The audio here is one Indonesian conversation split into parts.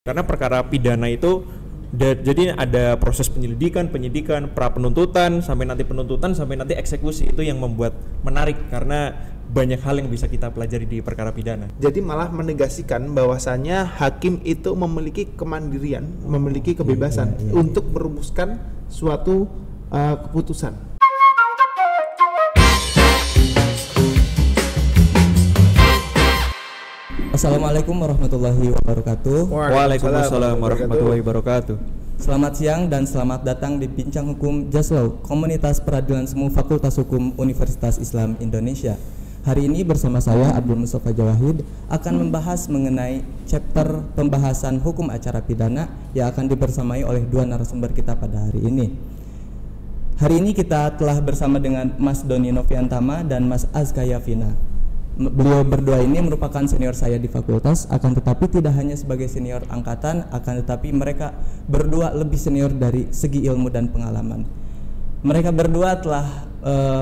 Karena perkara pidana itu jadi ada proses penyidikan, pra penuntutan, sampai nanti eksekusi. Itu yang membuat menarik karena banyak hal yang bisa kita pelajari di perkara pidana. Jadi malah menegasikan bahwasanya hakim itu memiliki kemandirian, memiliki kebebasan untuk merumuskan suatu keputusan. Assalamualaikum warahmatullahi wabarakatuh. Waalaikumsalam warahmatullahi wabarakatuh. Selamat siang dan selamat datang di Bincang Hukum Jaslaw, Komunitas Peradilan Semu Fakultas Hukum Universitas Islam Indonesia. Hari ini bersama saya Abdul Mustafa Jawahid akan membahas mengenai chapter pembahasan hukum acara pidana yang akan dibersamai oleh dua narasumber kita pada hari ini. Hari ini kita telah bersama dengan Mas Doni Noviantama dan Mas Azka Yafina. Beliau berdua ini merupakan senior saya di fakultas, akan tetapi tidak hanya sebagai senior angkatan, akan tetapi mereka berdua lebih senior dari segi ilmu dan pengalaman. Mereka berdua telah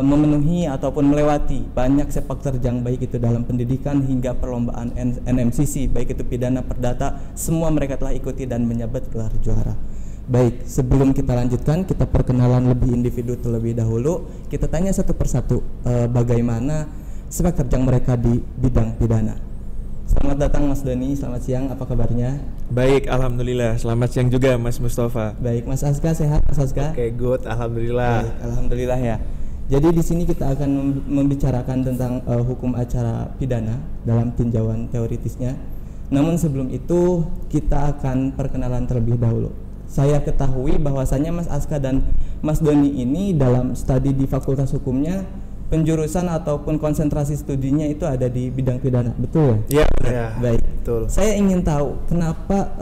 memenuhi ataupun melewati banyak sepak terjang, baik itu dalam pendidikan hingga perlombaan NMCC, baik itu pidana, perdata, semua mereka telah ikuti dan menyabet gelar juara. Baik, sebelum kita lanjutkan, kita perkenalan lebih individu terlebih dahulu. Kita tanya satu persatu bagaimana sepak terjang mereka di bidang pidana. Selamat datang Mas Doni, selamat siang, apa kabarnya? Baik, alhamdulillah. Selamat siang juga Mas Mustafa. Baik, Mas Azka sehat, Mas Azka? Oke, good, alhamdulillah. Baik, alhamdulillah ya. Jadi di sini kita akan membicarakan tentang hukum acara pidana dalam tinjauan teoritisnya. Namun sebelum itu kita akan perkenalan terlebih dahulu. Saya ketahui bahwasanya Mas Azka dan Mas Doni ini dalam studi di Fakultas Hukumnya penjurusan ataupun konsentrasi studinya itu ada di bidang pidana, betul ya? Iya, baik. Betul. Saya ingin tahu kenapa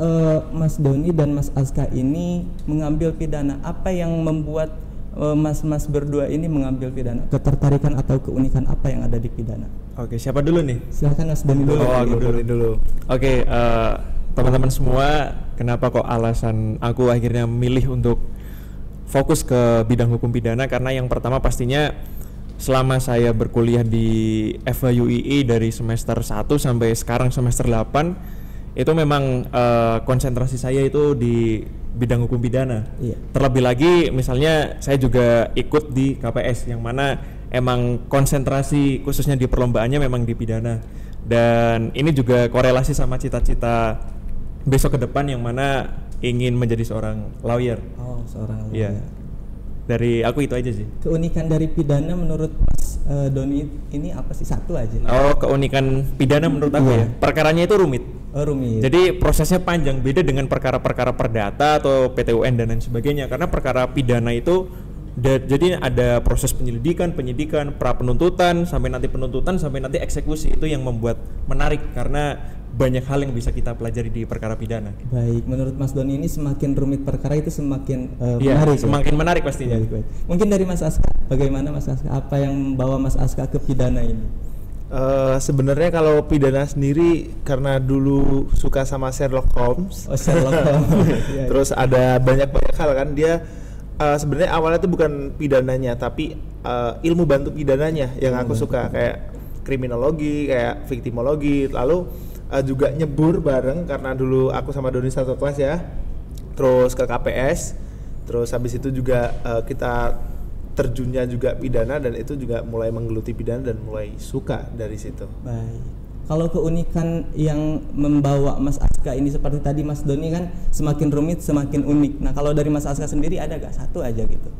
Mas Doni dan Mas Azka ini mengambil pidana. Apa yang membuat mas-mas berdua ini mengambil pidana? Ketertarikan atau keunikan apa yang ada di pidana? Oke, siapa dulu nih? Silakan Mas Doni dulu. Aku dulu. Oke, teman-teman semua, kenapa kok alasan aku akhirnya memilih untuk fokus ke bidang hukum pidana? Karena yang pertama pastinya selama saya berkuliah di FHUII dari semester 1 sampai sekarang semester 8, itu memang konsentrasi saya itu di bidang hukum pidana. Iya. Terlebih lagi misalnya saya juga ikut di KPS yang mana emang konsentrasi khususnya di perlombaannya memang di pidana. Dan ini juga korelasi sama cita-cita besok ke depan yang mana ingin menjadi seorang lawyer. Oh, seorang lawyer. Iya. Dari aku itu aja sih. Keunikan dari pidana menurut Mas Doni ini apa sih? Satu aja. Oh, keunikan pidana menurut aku ya, perkaranya itu rumit. Oh, rumit. Jadi prosesnya panjang, beda dengan perkara-perkara perdata atau PT-UN dan lain sebagainya. Karena perkara pidana itu jadi ada proses penyelidikan, pra penuntutan, sampai nanti eksekusi. Itu yang membuat menarik karena banyak hal yang bisa kita pelajari di perkara pidana. Baik, menurut Mas Doni ini semakin rumit perkara itu semakin menarik. Semakin menarik pastinya. Baik. Mungkin dari Mas Azka, bagaimana Mas Azka? Apa yang membawa Mas Azka ke pidana ini? Sebenarnya kalau pidana sendiri karena dulu suka sama Sherlock Holmes. Oh, Sherlock Holmes. Terus ada banyak hal kan, dia sebenarnya awalnya itu bukan pidananya tapi ilmu bantu pidananya yang aku suka, kayak kriminologi, kayak viktimologi, lalu juga nyebur bareng karena dulu aku sama Doni satu kelas ya, terus ke KPS, terus habis itu juga kita terjunnya juga pidana dan itu juga mulai menggeluti pidana dan mulai suka dari situ. Baik. Kalau keunikan yang membawa Mas Azka ini seperti tadi Mas Doni kan semakin rumit semakin unik. Nah kalau dari Mas Azka sendiri ada gak satu aja gitu?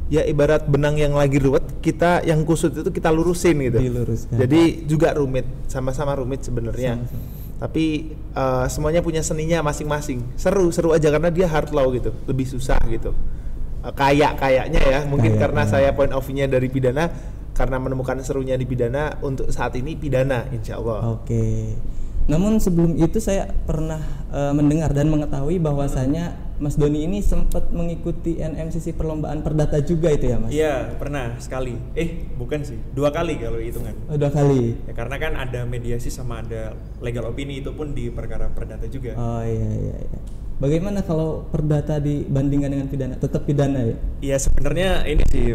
Ya ibarat benang yang lagi ruwet, kita yang kusut itu kita lurusin gitu. Diluruskan. Jadi juga rumit, sama-sama rumit sebenarnya. Tapi semuanya punya seninya masing-masing. Seru aja karena dia hard law gitu, lebih susah gitu. Kayaknya ya, mungkin karena saya point of view-nya dari pidana, karena menemukan serunya di pidana, untuk saat ini pidana insya Allah. Oke. Namun sebelum itu saya pernah mendengar dan mengetahui bahwasanya Mas Doni ini sempat mengikuti NMCC perlombaan perdata juga itu ya Mas? Iya, pernah sekali. Bukan sih, 2 kali kalau hitungan. Oh, 2 kali? Ya, karena kan ada mediasi sama ada legal opini, itu pun di perkara perdata juga. Oh iya. Bagaimana kalau perdata dibandingkan dengan pidana? Tetap pidana ya? Iya sebenarnya ini sih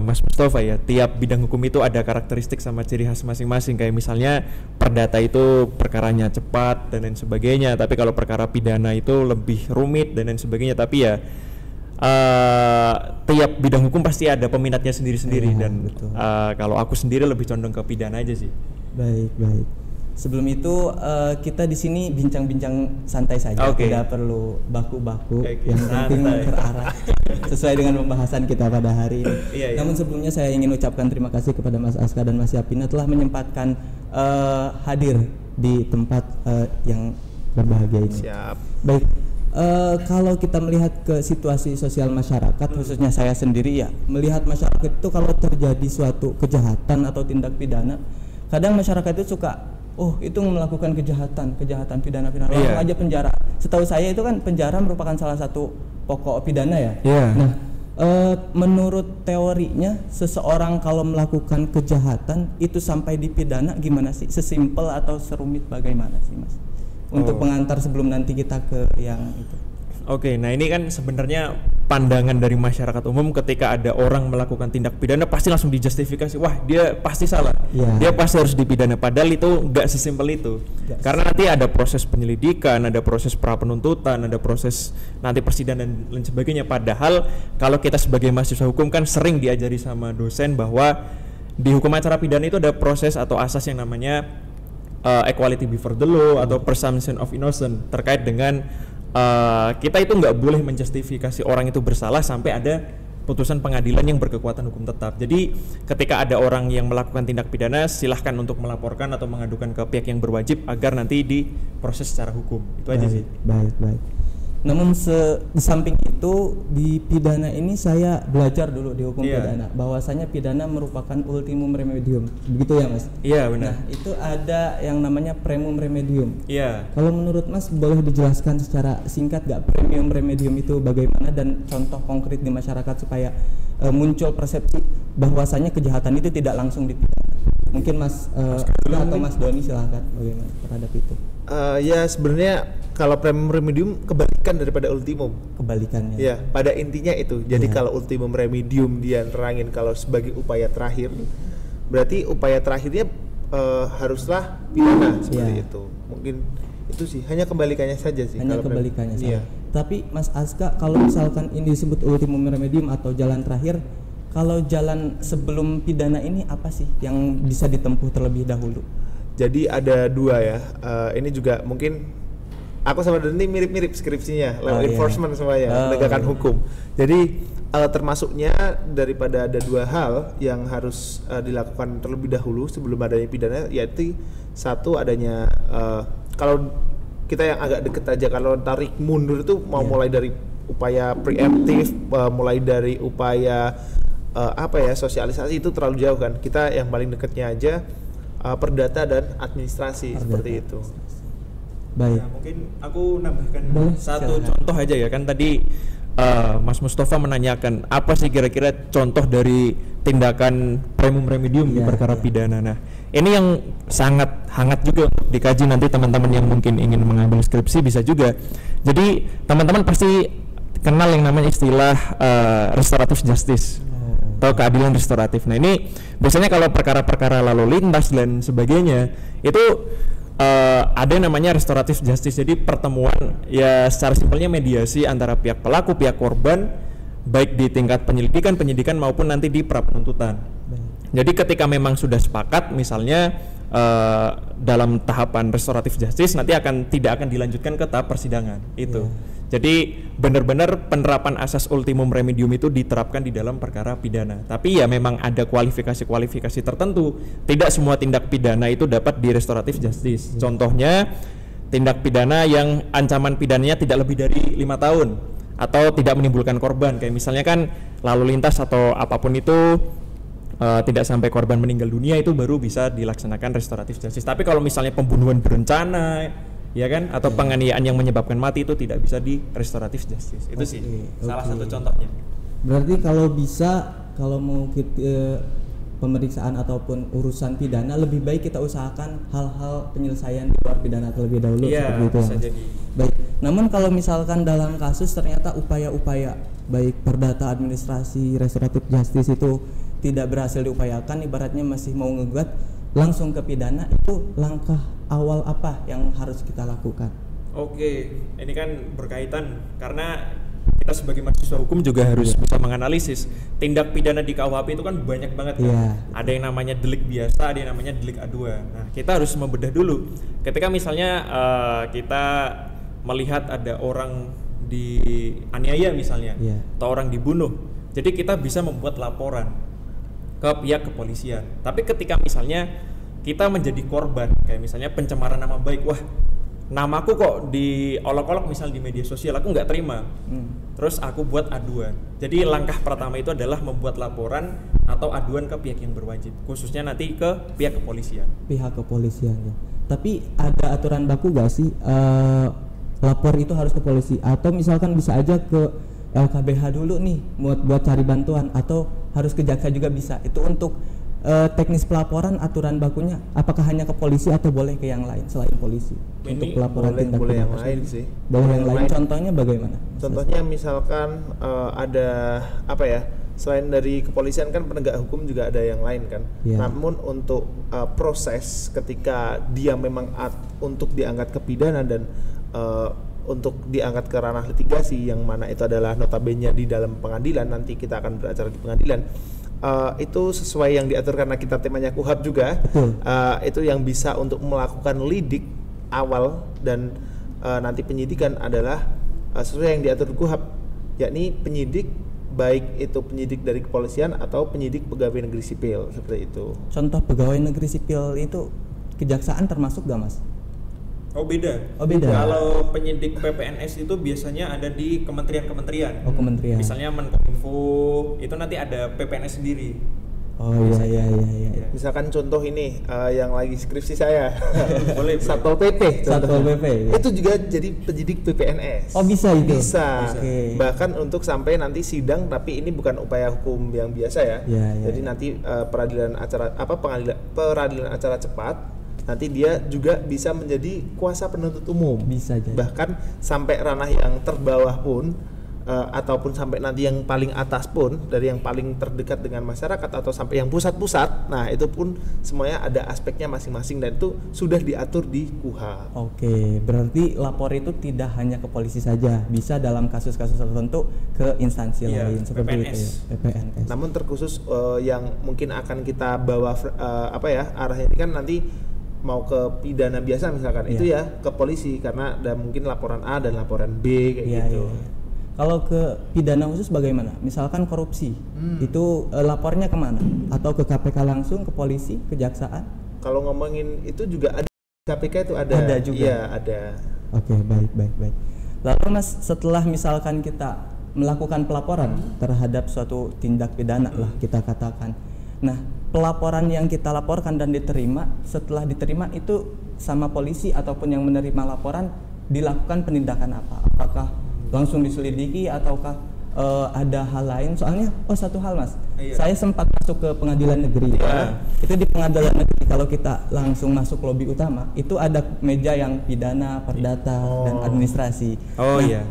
Mas Mustafa ya, tiap bidang hukum itu ada karakteristik sama ciri khas masing-masing. Kayak misalnya perdata itu perkaranya cepat dan lain sebagainya, tapi kalau perkara pidana itu lebih rumit dan lain sebagainya. Tapi ya tiap bidang hukum pasti ada peminatnya sendiri-sendiri, dan kalau aku sendiri lebih condong ke pidana aja sih. Baik. Sebelum itu kita di sini bincang-bincang santai saja, tidak perlu baku-baku, yang penting terarah sesuai dengan pembahasan kita pada hari ini. Namun sebelumnya saya ingin ucapkan terima kasih kepada Mas Aska dan Mas Yapina telah menyempatkan hadir di tempat yang berbahagia ini. Siap. Baik, kalau kita melihat ke situasi sosial masyarakat, khususnya saya sendiri ya, melihat masyarakat itu kalau terjadi suatu kejahatan atau tindak pidana, kadang masyarakat itu suka itu melakukan kejahatan pidana langsung aja penjara. Setahu saya itu kan penjara merupakan salah satu pokok pidana ya. Nah, menurut teorinya seseorang kalau melakukan kejahatan itu sampai dipidana gimana sih? Sesimpel atau serumit bagaimana sih Mas? Untuk pengantar sebelum nanti kita ke yang itu. Nah ini kan sebenarnya pandangan dari masyarakat umum ketika ada orang melakukan tindak pidana pasti langsung dijustifikasi, wah dia pasti salah, dia pasti harus dipidana, padahal itu nggak sesimpel itu. Karena nanti ada proses penyelidikan, ada proses pra penuntutan, ada proses nanti persidangan dan lain sebagainya. Padahal kalau kita sebagai mahasiswa hukum kan sering diajari sama dosen bahwa di hukum acara pidana itu ada proses atau asas yang namanya equality before the law atau presumption of innocence, terkait dengan kita itu nggak boleh menjustifikasi orang itu bersalah sampai ada putusan pengadilan yang berkekuatan hukum tetap. Jadi ketika ada orang yang melakukan tindak pidana, silahkan untuk melaporkan atau mengadukan ke pihak yang berwajib agar nanti diproses secara hukum. Itu aja sih. Baik. Namun di samping itu di pidana ini saya belajar dulu di hukum pidana bahwasanya pidana merupakan ultimum remedium, begitu ya Mas? Iya benar. Nah itu ada yang namanya primum remedium. Iya. Kalau menurut Mas boleh dijelaskan secara singkat gak primum remedium itu bagaimana dan contoh konkret di masyarakat supaya muncul persepsi bahwasanya kejahatan itu tidak langsung dipidana? Mungkin Mas atau Mas Doni silahkan bagaimana terhadap itu. Ya sebenarnya kalau primum remedium kebalikan daripada ultimum. Kebalikannya. Ya, pada intinya itu. Jadi kalau ultimum remedium dia nerangin kalau sebagai upaya terakhir, berarti upaya terakhirnya haruslah pidana seperti itu. Mungkin itu sih, hanya kebalikannya saja sih. Hanya kebalikannya saja. Tapi Mas Aska, kalau misalkan ini disebut ultimum remedium atau jalan terakhir, kalau jalan sebelum pidana ini apa sih yang bisa ditempuh terlebih dahulu? Jadi ada dua ya. Ini juga mungkin aku sama Doni mirip-mirip skripsinya, law enforcement semuanya, penegakan hukum. Jadi termasuknya daripada ada dua hal yang harus dilakukan terlebih dahulu sebelum adanya pidana, yaitu satu adanya kalau kita yang agak deket aja, kalau tarik mundur itu mau mulai dari upaya preemptif, mulai dari upaya sosialisasi itu terlalu jauh kan. Kita yang paling dekatnya aja perdata dan administrasi seperti itu. Baik. Ya, mungkin aku nambahkan satu contoh aja ya, kan tadi Mas Mustafa menanyakan apa sih kira-kira contoh dari tindakan primum remedium di perkara pidana. Nah, ini yang sangat hangat juga untuk dikaji nanti teman-teman yang mungkin ingin mengambil skripsi bisa juga. Jadi teman-teman pasti kenal yang namanya istilah restoratif justice atau keadilan restoratif. Nah ini biasanya kalau perkara-perkara lalu lintas dan sebagainya itu ada yang namanya restoratif justice. Jadi pertemuan ya secara simpelnya mediasi antara pihak pelaku, pihak korban, baik di tingkat penyidikan maupun nanti di pra penuntutan. Jadi ketika memang sudah sepakat misalnya dalam tahapan restoratif justice nanti tidak akan dilanjutkan ke tahap persidangan itu. Jadi benar-benar penerapan asas ultimum remedium itu diterapkan di dalam perkara pidana. Tapi ya memang ada kualifikasi tertentu. Tidak semua tindak pidana itu dapat di restoratif justice. Contohnya tindak pidana yang ancaman pidananya tidak lebih dari 5 tahun atau tidak menimbulkan korban. Kayak misalnya kan lalu lintas atau apapun itu tidak sampai korban meninggal dunia, itu baru bisa dilaksanakan restoratif justice. Tapi kalau misalnya pembunuhan berencana ya kan, atau penganiayaan yang menyebabkan mati, itu tidak bisa di restoratif justice. Itu sih salah satu contohnya. Berarti kalau mau kita pemeriksaan ataupun urusan pidana lebih baik kita usahakan hal-hal penyelesaian di luar pidana terlebih dahulu, seperti itu. Bisa jadi. Baik. Namun kalau misalkan dalam kasus ternyata upaya-upaya baik perdata administrasi, restoratif justice itu tidak berhasil diupayakan, ibaratnya masih mau ngegugat langsung ke pidana, itu langkah awal apa yang harus kita lakukan? Oke, ini kan berkaitan karena kita sebagai mahasiswa hukum juga harus bisa menganalisis tindak pidana di KUHP itu kan banyak banget kan. Ada yang namanya delik biasa, ada yang namanya delik aduan. Nah, kita harus membedah dulu. Ketika misalnya kita melihat ada orang dianiaya misalnya, atau orang dibunuh, jadi kita bisa membuat laporan ke pihak kepolisian. Tapi ketika misalnya kita menjadi korban, kayak misalnya pencemaran nama baik, wah namaku kok diolok-olok misal di media sosial, aku nggak terima, terus aku buat aduan. Jadi langkah pertama itu adalah membuat laporan atau aduan ke pihak yang berwajib, khususnya nanti ke pihak kepolisian. Pihak kepolisian ya. Tapi ada aturan baku gak sih lapor itu harus ke polisi, atau misalkan bisa aja ke LKBH dulu nih buat cari bantuan, atau harus ke jaksa juga bisa? Itu untuk teknis pelaporan, aturan bakunya apakah hanya ke polisi atau boleh ke yang lain selain polisi? Ini untuk pelaporan tindak boleh pidana yang lain sih. Boleh yang lain. Contohnya bagaimana? Contohnya misalkan ada apa ya? Selain dari kepolisian kan penegak hukum juga ada yang lain kan. Namun untuk proses ketika dia memang untuk diangkat ke pidana dan untuk diangkat ke ranah litigasi, yang mana itu adalah notabene di dalam pengadilan, nanti kita akan beracara di pengadilan, itu sesuai yang diatur karena kita temanya KUHP juga. Itu yang bisa untuk melakukan lidik awal dan nanti penyidikan adalah sesuai yang diatur KUHP, yakni penyidik, baik itu penyidik dari kepolisian atau penyidik pegawai negeri sipil, seperti itu. Contoh pegawai negeri sipil itu kejaksaan termasuk gak mas? Oh beda. Kalau penyidik PPNS itu biasanya ada di kementerian-kementerian. Oh kementerian. Misalnya Menkominfo itu nanti ada PPNS sendiri. Oh iya. Misalkan contoh ini yang lagi skripsi saya, boleh. Satpol PP. Satpol PP. Ya. Itu juga jadi penyidik PPNS. Oh bisa itu. Bisa. Bahkan untuk sampai nanti sidang, tapi ini bukan upaya hukum yang biasa ya. Jadi nanti peradilan acara peradilan acara cepat. Nanti dia juga bisa menjadi kuasa penuntut umum. Bisa jadi. Bahkan sampai ranah yang terbawah pun ataupun sampai nanti yang paling atas pun, dari yang paling terdekat dengan masyarakat atau sampai yang pusat-pusat. Nah, itu pun semuanya ada aspeknya masing-masing dan itu sudah diatur di KUHP. Oke, berarti lapor itu tidak hanya ke polisi saja, bisa dalam kasus-kasus tertentu ke instansi lain seperti PPNS. itu ya, PPNS. Namun terkhusus yang mungkin akan kita bawa arahnya ini kan nanti mau ke pidana biasa misalkan, itu ya ke polisi karena ada mungkin laporan A dan laporan B kayak gitu. Kalau ke pidana khusus bagaimana? Misalkan korupsi, itu lapornya kemana? Atau ke KPK langsung, ke polisi, kejaksaan? Kalau ngomongin itu juga ada, KPK itu ada. Ada juga? Iya ada. Oke, baik. Lalu mas, setelah misalkan kita melakukan pelaporan terhadap suatu tindak pidana lah kita katakan, nah pelaporan yang kita laporkan dan diterima, setelah diterima itu sama polisi ataupun yang menerima laporan dilakukan penindakan apa? Apakah langsung diselidiki ataukah ada hal lain? Soalnya satu hal mas, saya sempat masuk ke pengadilan negeri. Itu di pengadilan negeri kalau kita langsung masuk lobi utama itu ada meja yang pidana, perdata dan administrasi.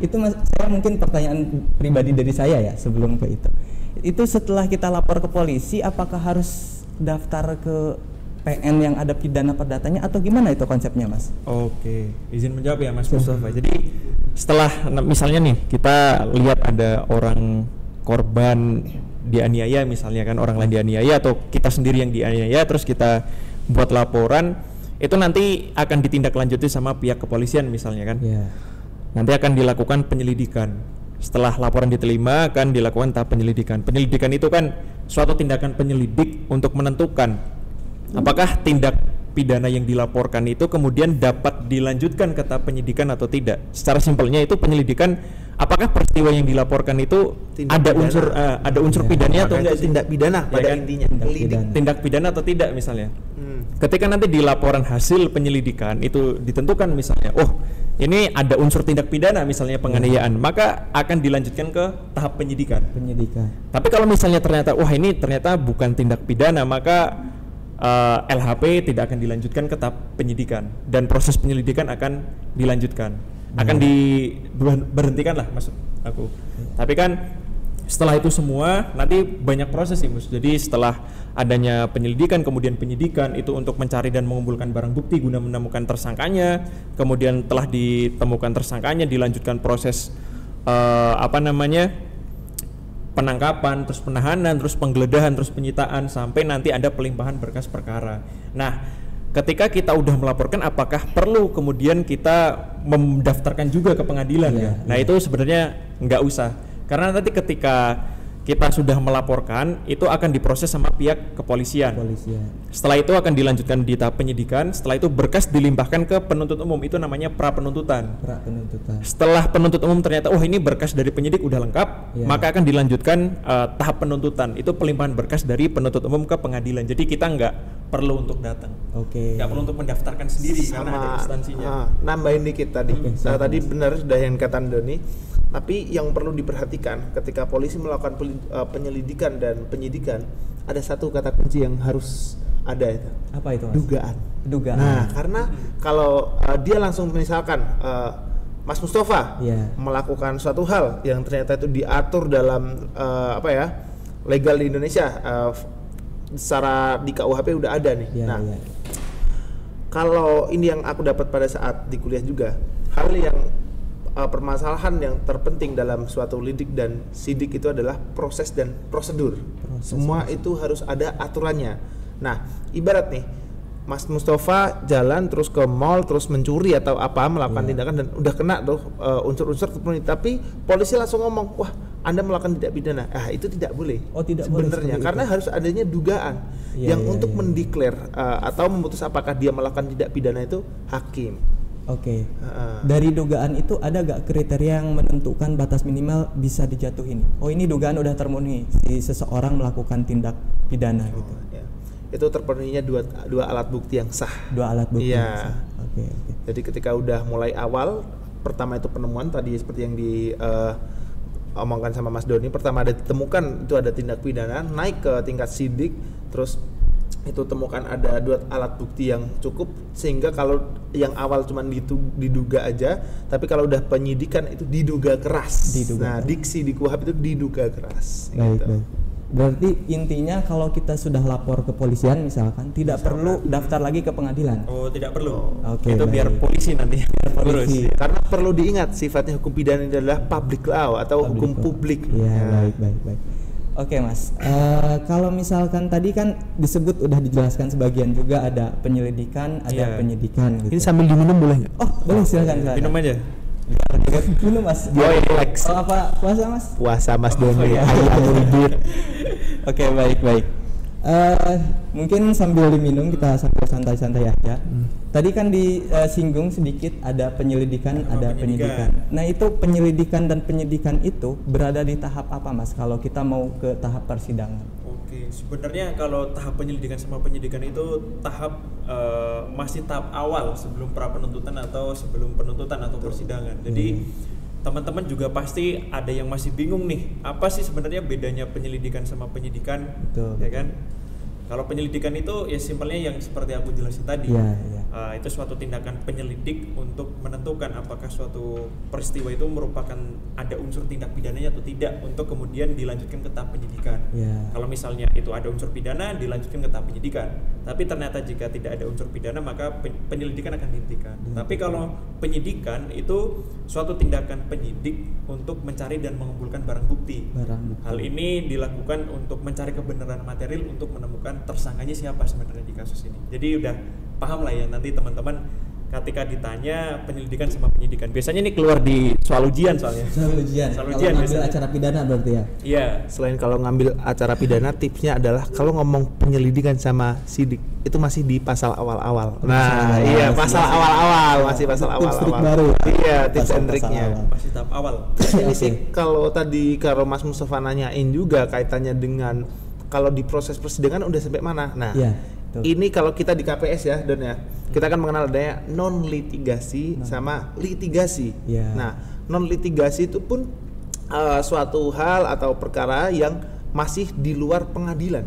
Itu mas, saya mungkin pertanyaan pribadi dari saya ya sebelum ke itu setelah kita lapor ke polisi, apakah harus daftar ke PN yang ada pidana perdatanya atau gimana itu konsepnya mas? Oke, izin menjawab ya Mas Mustafa. Jadi setelah misalnya nih kita lihat ada orang korban dianiaya misalnya kan, orang lain dianiaya atau kita sendiri yang dianiaya, terus kita buat laporan, itu nanti akan ditindaklanjuti sama pihak kepolisian misalnya kan. Nanti akan dilakukan penyelidikan. Setelah laporan diterima akan dilakukan tahap penyelidikan. Penyelidikan itu kan suatu tindakan penyelidik untuk menentukan apakah tindak pidana yang dilaporkan itu kemudian dapat dilanjutkan ke tahap penyidikan atau tidak. Secara simpelnya itu penyelidikan apakah peristiwa yang dilaporkan itu ada unsur pidananya atau enggak, tindak pidana pada intinya. Tindak pidana atau tidak misalnya. Ketika nanti di laporan hasil penyelidikan itu ditentukan misalnya, ini ada unsur tindak pidana misalnya penganiayaan, maka akan dilanjutkan ke tahap penyidikan. Tapi kalau misalnya ternyata ini ternyata bukan tindak pidana, maka LHP tidak akan dilanjutkan ke tahap penyidikan dan proses penyelidikan akan dilanjutkan. akan diberhentikan lah maksud aku. Tapi kan setelah itu semua nanti banyak proses sih Mus. Jadi setelah adanya penyelidikan kemudian penyidikan itu untuk mencari dan mengumpulkan barang bukti guna menemukan tersangkanya, kemudian telah ditemukan tersangkanya dilanjutkan proses penangkapan, terus penahanan, terus penggeledahan, terus penyitaan sampai nanti ada pelimpahan berkas perkara. Nah, ketika kita udah melaporkan, apakah perlu kemudian kita mendaftarkan juga ke pengadilan ya? Nah, itu sebenarnya nggak usah, karena nanti ketika kita sudah melaporkan itu akan diproses sama pihak kepolisian. Setelah itu akan dilanjutkan di tahap penyidikan. Setelah itu berkas dilimpahkan ke penuntut umum, itu namanya pra penuntutan. Setelah penuntut umum ternyata ini berkas dari penyidik udah lengkap, maka akan dilanjutkan tahap penuntutan. Itu pelimpahan berkas dari penuntut umum ke pengadilan. Jadi kita nggak perlu untuk datang. Nggak perlu untuk mendaftarkan sendiri karena ada instansinya. Nambahin dikit tadi. Tadi benar sudah yang kata Doni. Tapi yang perlu diperhatikan ketika polisi melakukan penyelidikan dan penyidikan, ada satu kata kunci yang harus ada itu. Apa itu, Mas? Dugaan. Nah, karena kalau dia langsung misalkan Mas Mustafa melakukan suatu hal yang ternyata itu diatur dalam legal di Indonesia, secara di KUHP udah ada nih. Kalau ini yang aku dapat pada saat di kuliah juga, hal yang permasalahan yang terpenting dalam suatu lidik dan sidik itu adalah proses dan prosedur. Semua itu harus ada aturannya. Nah, ibarat nih Mas Mustafa jalan terus ke mall terus mencuri atau melakukan tindakan dan udah kena tuh unsur-unsur terpenuhi, tapi polisi langsung ngomong, wah Anda melakukan tindak pidana. Itu tidak boleh. Tidak boleh sebenarnya, karena harus adanya dugaan untuk mendeklar atau memutus apakah dia melakukan tindak pidana itu hakim. Dari dugaan itu ada gak kriteria yang menentukan batas minimal bisa dijatuhin? Ini dugaan udah terpenuhi si seseorang melakukan tindak pidana gitu. Itu terpenuhinya dua alat bukti yang sah. Yang sah. Jadi ketika udah mulai awal, pertama itu penemuan tadi seperti yang diomongkan sama Mas Doni, pertama ada ditemukan itu ada tindak pidana, naik ke tingkat sidik, terus itu temukan ada dua alat bukti yang cukup sehingga kalau yang awal cuma diduga aja, tapi kalau udah penyidikan itu diduga keras. Diksi di KUHP itu diduga keras. Baik. Berarti intinya kalau kita sudah lapor ke polisian misalkan tidak perlu daftar lagi ke pengadilan. Tidak perlu. Itu biar polisi nanti urus. Karena perlu diingat sifatnya hukum pidana ini adalah public law atau hukum publik. Baik. Mas, kalau misalkan tadi kan disebut udah dijelaskan sebagian juga ada penyelidikan, ada penyidikan gitu. Ini sambil diminum boleh nggak? Boleh silakan. Minum aja. Minum Mas. Relax. Apa puasa Mas? Puasa Mas Doni. Baik. Mungkin sambil diminum kita sambil santai-santai aja. Tadi kan disinggung sedikit ada penyelidikan, ada penyidikan. Nah, itu penyelidikan dan penyidikan itu berada di tahap apa Mas kalau kita mau ke tahap persidangan? Sebenarnya kalau tahap penyelidikan sama penyidikan itu masih tahap awal sebelum pra penuntutan atau sebelum penuntutan atau persidangan. Jadi teman-teman juga pasti ada yang masih bingung nih, apa sih sebenarnya bedanya penyelidikan sama penyidikan? Ya kan? Kalau penyelidikan itu ya simpelnya yang seperti aku jelasin tadi, itu suatu tindakan penyelidik untuk menentukan apakah suatu peristiwa itu merupakan ada unsur tindak pidananya atau tidak, untuk kemudian dilanjutkan ke tahap penyidikan. Kalau misalnya itu ada unsur pidana, dilanjutkan ke tahap penyidikan. Tapi ternyata jika tidak ada unsur pidana, maka penyelidikan akan dihentikan. Tapi kalau penyidikan itu suatu tindakan penyidik untuk mencari dan mengumpulkan barang bukti. Hal ini dilakukan untuk mencari kebenaran material untuk menemukan tersangkanya siapa sebenarnya di kasus ini. Jadi udah paham lah ya nanti teman-teman ketika ditanya penyelidikan sama penyidikan. Biasanya ini keluar di soal ujian soalnya. Soal ujian kalau ngambil acara pidana berarti ya? Iya. Selain kalau ngambil acara pidana, tipsnya adalah kalau ngomong penyelidikan sama sidik itu masih di pasal awal-awal. Pasal awal-awal masih pasal awal-awal. Baru. Tips and triknya. Masih tahap awal. Ini sih kalau tadi Mas Mustafa nanyain juga kaitannya dengan kalau di proses persidangan udah sampai mana. Nah, ini kalau kita di KPS ya, Don ya, kita akan mengenal adanya non litigasi sama litigasi. Nah, non litigasi itu pun suatu hal atau perkara yang masih di luar pengadilan.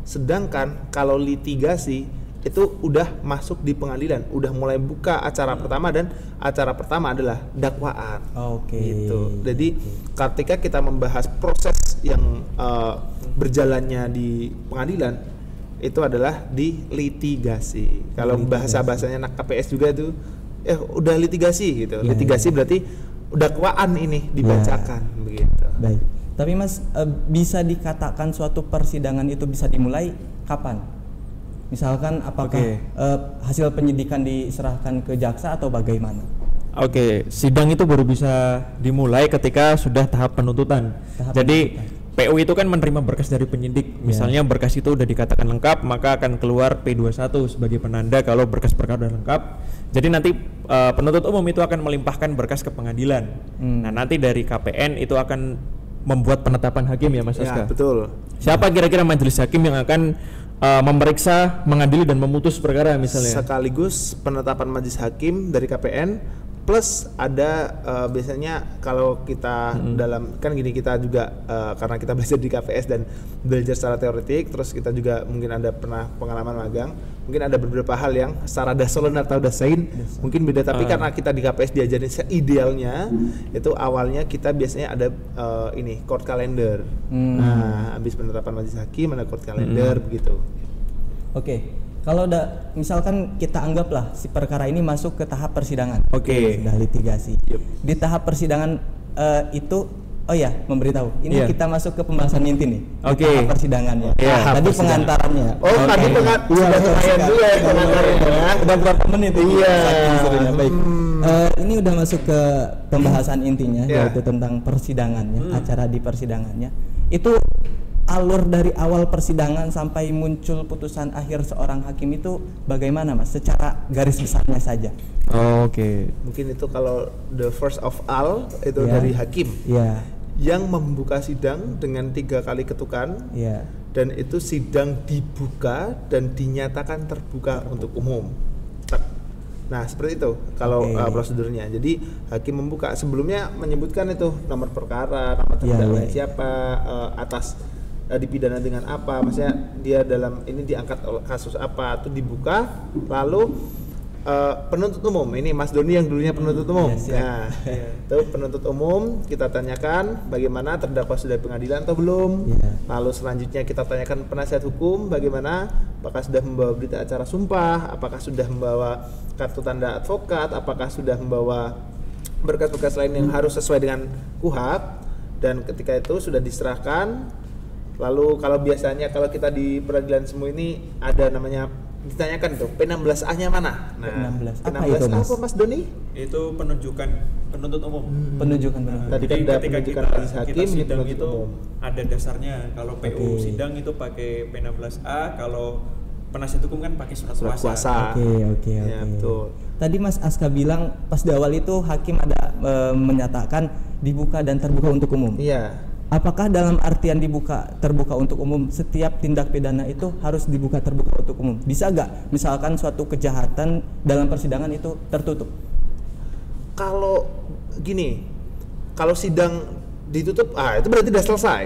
Sedangkan kalau litigasi itu udah masuk di pengadilan, udah mulai buka acara pertama, dan acara pertama adalah dakwaan. Gitu. Jadi ketika kita membahas proses yang berjalannya di pengadilan, itu adalah di litigasi. Kalau bahasanya anak KPS juga itu udah litigasi gitu. Litigasi berarti dakwaan ini dibacakan begitu. Baik. Tapi Mas, bisa dikatakan suatu persidangan itu bisa dimulai kapan? Misalkan apakah hasil penyidikan diserahkan ke jaksa atau bagaimana? Sidang itu baru bisa dimulai ketika sudah tahap penuntutan. Jadi PU itu kan menerima berkas dari penyidik. Misalnya berkas itu udah dikatakan lengkap, maka akan keluar P21 sebagai penanda kalau berkas perkara udah lengkap. Jadi nanti penuntut umum itu akan melimpahkan berkas ke pengadilan. Nah, nanti dari KPN itu akan membuat penetapan hakim ya Mas Aska. Ya, betul. Siapa kira-kira majelis hakim yang akan memeriksa, mengadili dan memutus perkara misalnya? Sekaligus penetapan majelis hakim dari KPN, plus ada biasanya kalau kita dalam kan gini, kita juga karena kita belajar di KPS dan belajar secara teoretik, terus kita juga mungkin ada pernah pengalaman magang, mungkin ada beberapa hal yang secara dasolen atau dasain mungkin beda, tapi karena kita di KPS diajarin seidealnya itu awalnya kita biasanya ada ini court calendar. Nah, habis penetapan majelis hakim ada court calendar begitu. Kalau misalkan kita anggaplah si perkara ini masuk ke tahap persidangan, sudah litigasi. Di tahap persidangan itu, memberitahu. Ini kita masuk ke pembahasan inti nih. Tahap persidangannya. Tadi pengantarannya. Tadi lumayan juga ya pengantarannya. Udah berapa menit? Baik. Ini udah masuk ke pembahasan intinya, yaitu tentang persidangannya, acara di persidangannya. Itu alur dari awal persidangan sampai muncul putusan akhir seorang hakim itu bagaimana Mas? Secara garis besarnya saja. Mungkin itu kalau the first of all itu dari hakim. Yang membuka sidang dengan 3 kali ketukan. Dan itu sidang dibuka dan dinyatakan terbuka untuk umum. Nah, seperti itu kalau prosedurnya. Jadi hakim membuka, sebelumnya menyebutkan itu nomor perkara, nama terdakwa siapa, atas dipidana dengan apa, maksudnya dia dalam ini diangkat kasus apa, itu dibuka, lalu penuntut umum, ini Mas Doni yang dulunya penuntut umum. Nah, itu penuntut umum kita tanyakan bagaimana terdakwa sudah pengadilan atau belum. Lalu selanjutnya kita tanyakan penasihat hukum bagaimana, apakah sudah membawa berita acara sumpah, apakah sudah membawa kartu tanda advokat, apakah sudah membawa berkas-berkas lain yang harus sesuai dengan KUHP. Dan ketika itu sudah diserahkan, lalu kalau biasanya kalau kita di peradilan semua ini ada namanya ditanyakan tuh P16A-nya mana? Nah, P16A apa Mas Doni? Itu penunjukan penuntut umum. Penunjukan penuntut. Tadi kan ada penunjukan majelis hakim, ini penuntut itu umum. ada dasarnya. Kalau PU sidang itu pakai P16A, kalau penasihat hukum kan pakai surat kuasa. Oke. Ya, betul. Tadi Mas Aska bilang pas di awal itu hakim ada menyatakan dibuka dan terbuka untuk umum. Iya. Apakah dalam artian dibuka terbuka untuk umum setiap tindak pidana itu harus dibuka terbuka untuk umum? Bisa nggak misalkan suatu kejahatan dalam persidangan itu tertutup? Kalau gini, kalau sidang ditutup, itu berarti sudah selesai.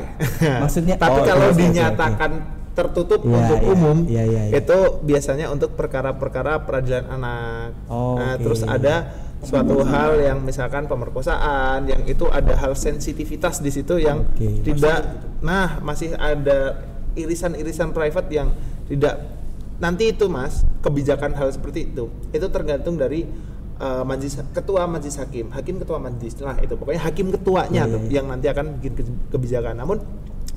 Maksudnya? Tapi kalau dinyatakan tertutup untuk umum, itu biasanya untuk perkara-perkara peradilan anak. Terus ada suatu hal yang misalkan pemerkosaan, yang itu ada hal sensitivitas di situ yang tidak, masih ada irisan-irisan private yang tidak, nanti itu Mas, kebijakan hal seperti itu tergantung dari ketua majelis hakim ketua majelis, itu pokoknya hakim ketuanya yang nanti akan bikin kebijakan. Namun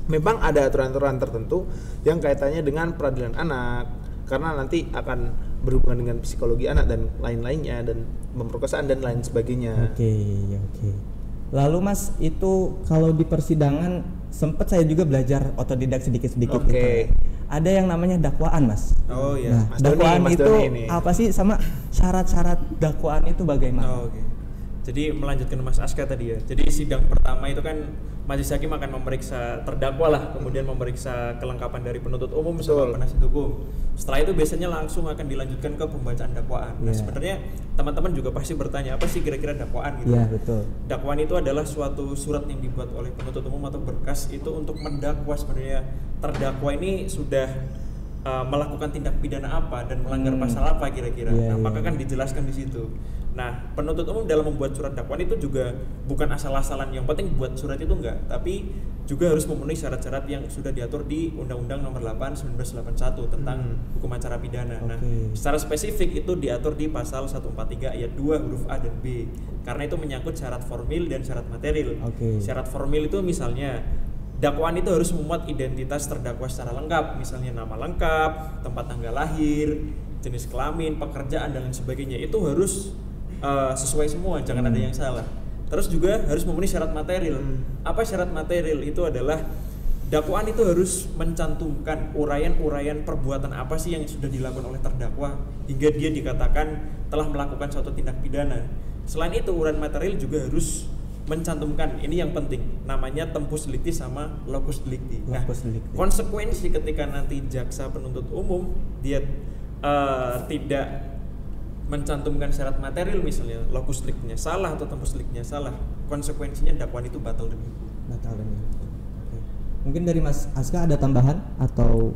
memang ada aturan-aturan tertentu yang kaitannya dengan peradilan anak, karena nanti akan berhubungan dengan psikologi anak dan lain-lainnya, dan pemerkosaan dan lain sebagainya. Oke. Lalu Mas, itu kalau di persidangan sempat saya juga belajar otodidak sedikit-sedikit gitu. Ada yang namanya dakwaan Mas. Nah, Mas dakwaan Doni, itu apa sih, sama syarat-syarat dakwaan itu bagaimana? Jadi melanjutkan Mas Aska tadi ya. Jadi sidang pertama itu kan majelis hakim akan memeriksa terdakwa lah, kemudian memeriksa kelengkapan dari penuntut umum sama penasihat hukum. Setelah itu biasanya langsung akan dilanjutkan ke pembacaan dakwaan. Nah, sebenarnya teman-teman juga pasti bertanya, apa sih kira-kira dakwaan gitu? Betul. Dakwaan itu adalah suatu surat yang dibuat oleh penuntut umum atau berkas itu untuk mendakwa sebenarnya terdakwa ini sudah melakukan tindak pidana apa dan melanggar pasal apa kira-kira. Maka kan dijelaskan di situ. Nah, penuntut umum dalam membuat surat dakwaan itu juga bukan asal-asalan, yang penting buat surat itu enggak, tapi juga harus memenuhi syarat-syarat yang sudah diatur di Undang-Undang Nomor 8 1981 tentang hukum acara pidana. Nah, secara spesifik itu diatur di pasal 143 ayat 2 huruf A dan B. Karena itu menyangkut syarat formil dan syarat material. Syarat formil itu misalnya dakwaan itu harus memuat identitas terdakwa secara lengkap, misalnya nama lengkap, tempat tanggal lahir, jenis kelamin, pekerjaan dan lain sebagainya. Itu harus sesuai semua, jangan ada yang salah. Terus juga harus memenuhi syarat material. Apa syarat material? Itu adalah dakwaan itu harus mencantumkan uraian-uraian perbuatan apa sih yang sudah dilakukan oleh terdakwa hingga dia dikatakan telah melakukan suatu tindak pidana. Selain itu, uraian material juga harus mencantumkan, ini yang penting, namanya tempus delicti sama locus delicti. Nah, konsekuensi ketika nanti jaksa penuntut umum dia tidak mencantumkan syarat material, misalnya locus delictinya salah atau tempus delictinya salah, konsekuensinya dakwaan itu batal demi hukum. Mungkin dari Mas Aska ada tambahan atau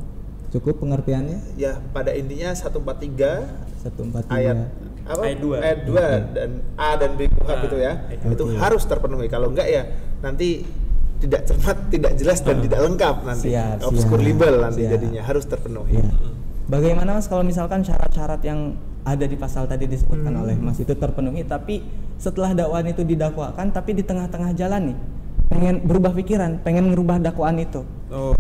cukup pengertiannya? Ya, pada intinya 143 ayat 2 dan A dan B KUHP itu ya, itu harus terpenuhi. Kalau enggak ya nanti tidak cermat, tidak jelas dan tidak lengkap nanti. Obscure libel nanti jadinya, harus terpenuhi. Bagaimana Mas kalau misalkan syarat-syarat yang ada di pasal tadi disebutkan oleh Mas itu terpenuhi, tapi setelah dakwaan itu didakwakan tapi di tengah-tengah jalan nih pengen berubah pikiran, pengen merubah dakwaan itu.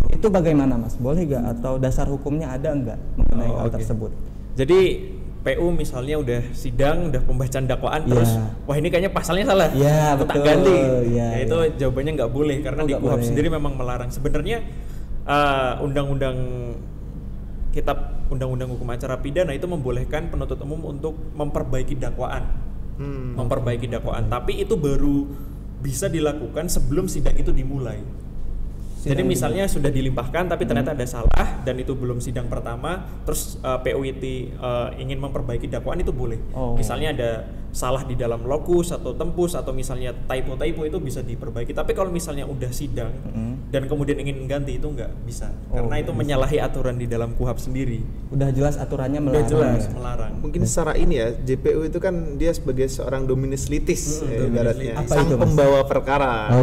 Itu bagaimana Mas? Boleh gak? Atau dasar hukumnya ada enggak mengenai hal tersebut? Jadi PU misalnya udah sidang, udah pembacaan dakwaan, terus wah ini kayaknya pasalnya salah, tak ganti. Itu jawabannya nggak boleh, karena di KUHP sendiri memang melarang. Sebenarnya Undang-Undang Hukum Acara Pidana itu membolehkan penuntut umum untuk memperbaiki dakwaan, tapi itu baru bisa dilakukan sebelum sidang itu dimulai. Jadi misalnya sudah dilimpahkan tapi ternyata ada salah dan itu belum sidang pertama, terus PUIT ingin memperbaiki dakwaan, itu boleh. Misalnya ada salah di dalam lokus atau tempus atau misalnya typo itu bisa diperbaiki. Tapi kalau misalnya udah sidang dan kemudian ingin ganti, itu nggak bisa, karena itu menyalahi aturan di dalam KUHP sendiri. Udah jelas aturannya melarang. Melarang. Mungkin secara ini ya, JPU itu kan dia sebagai seorang dominus litis, ibaratnya sang pembawa perkara.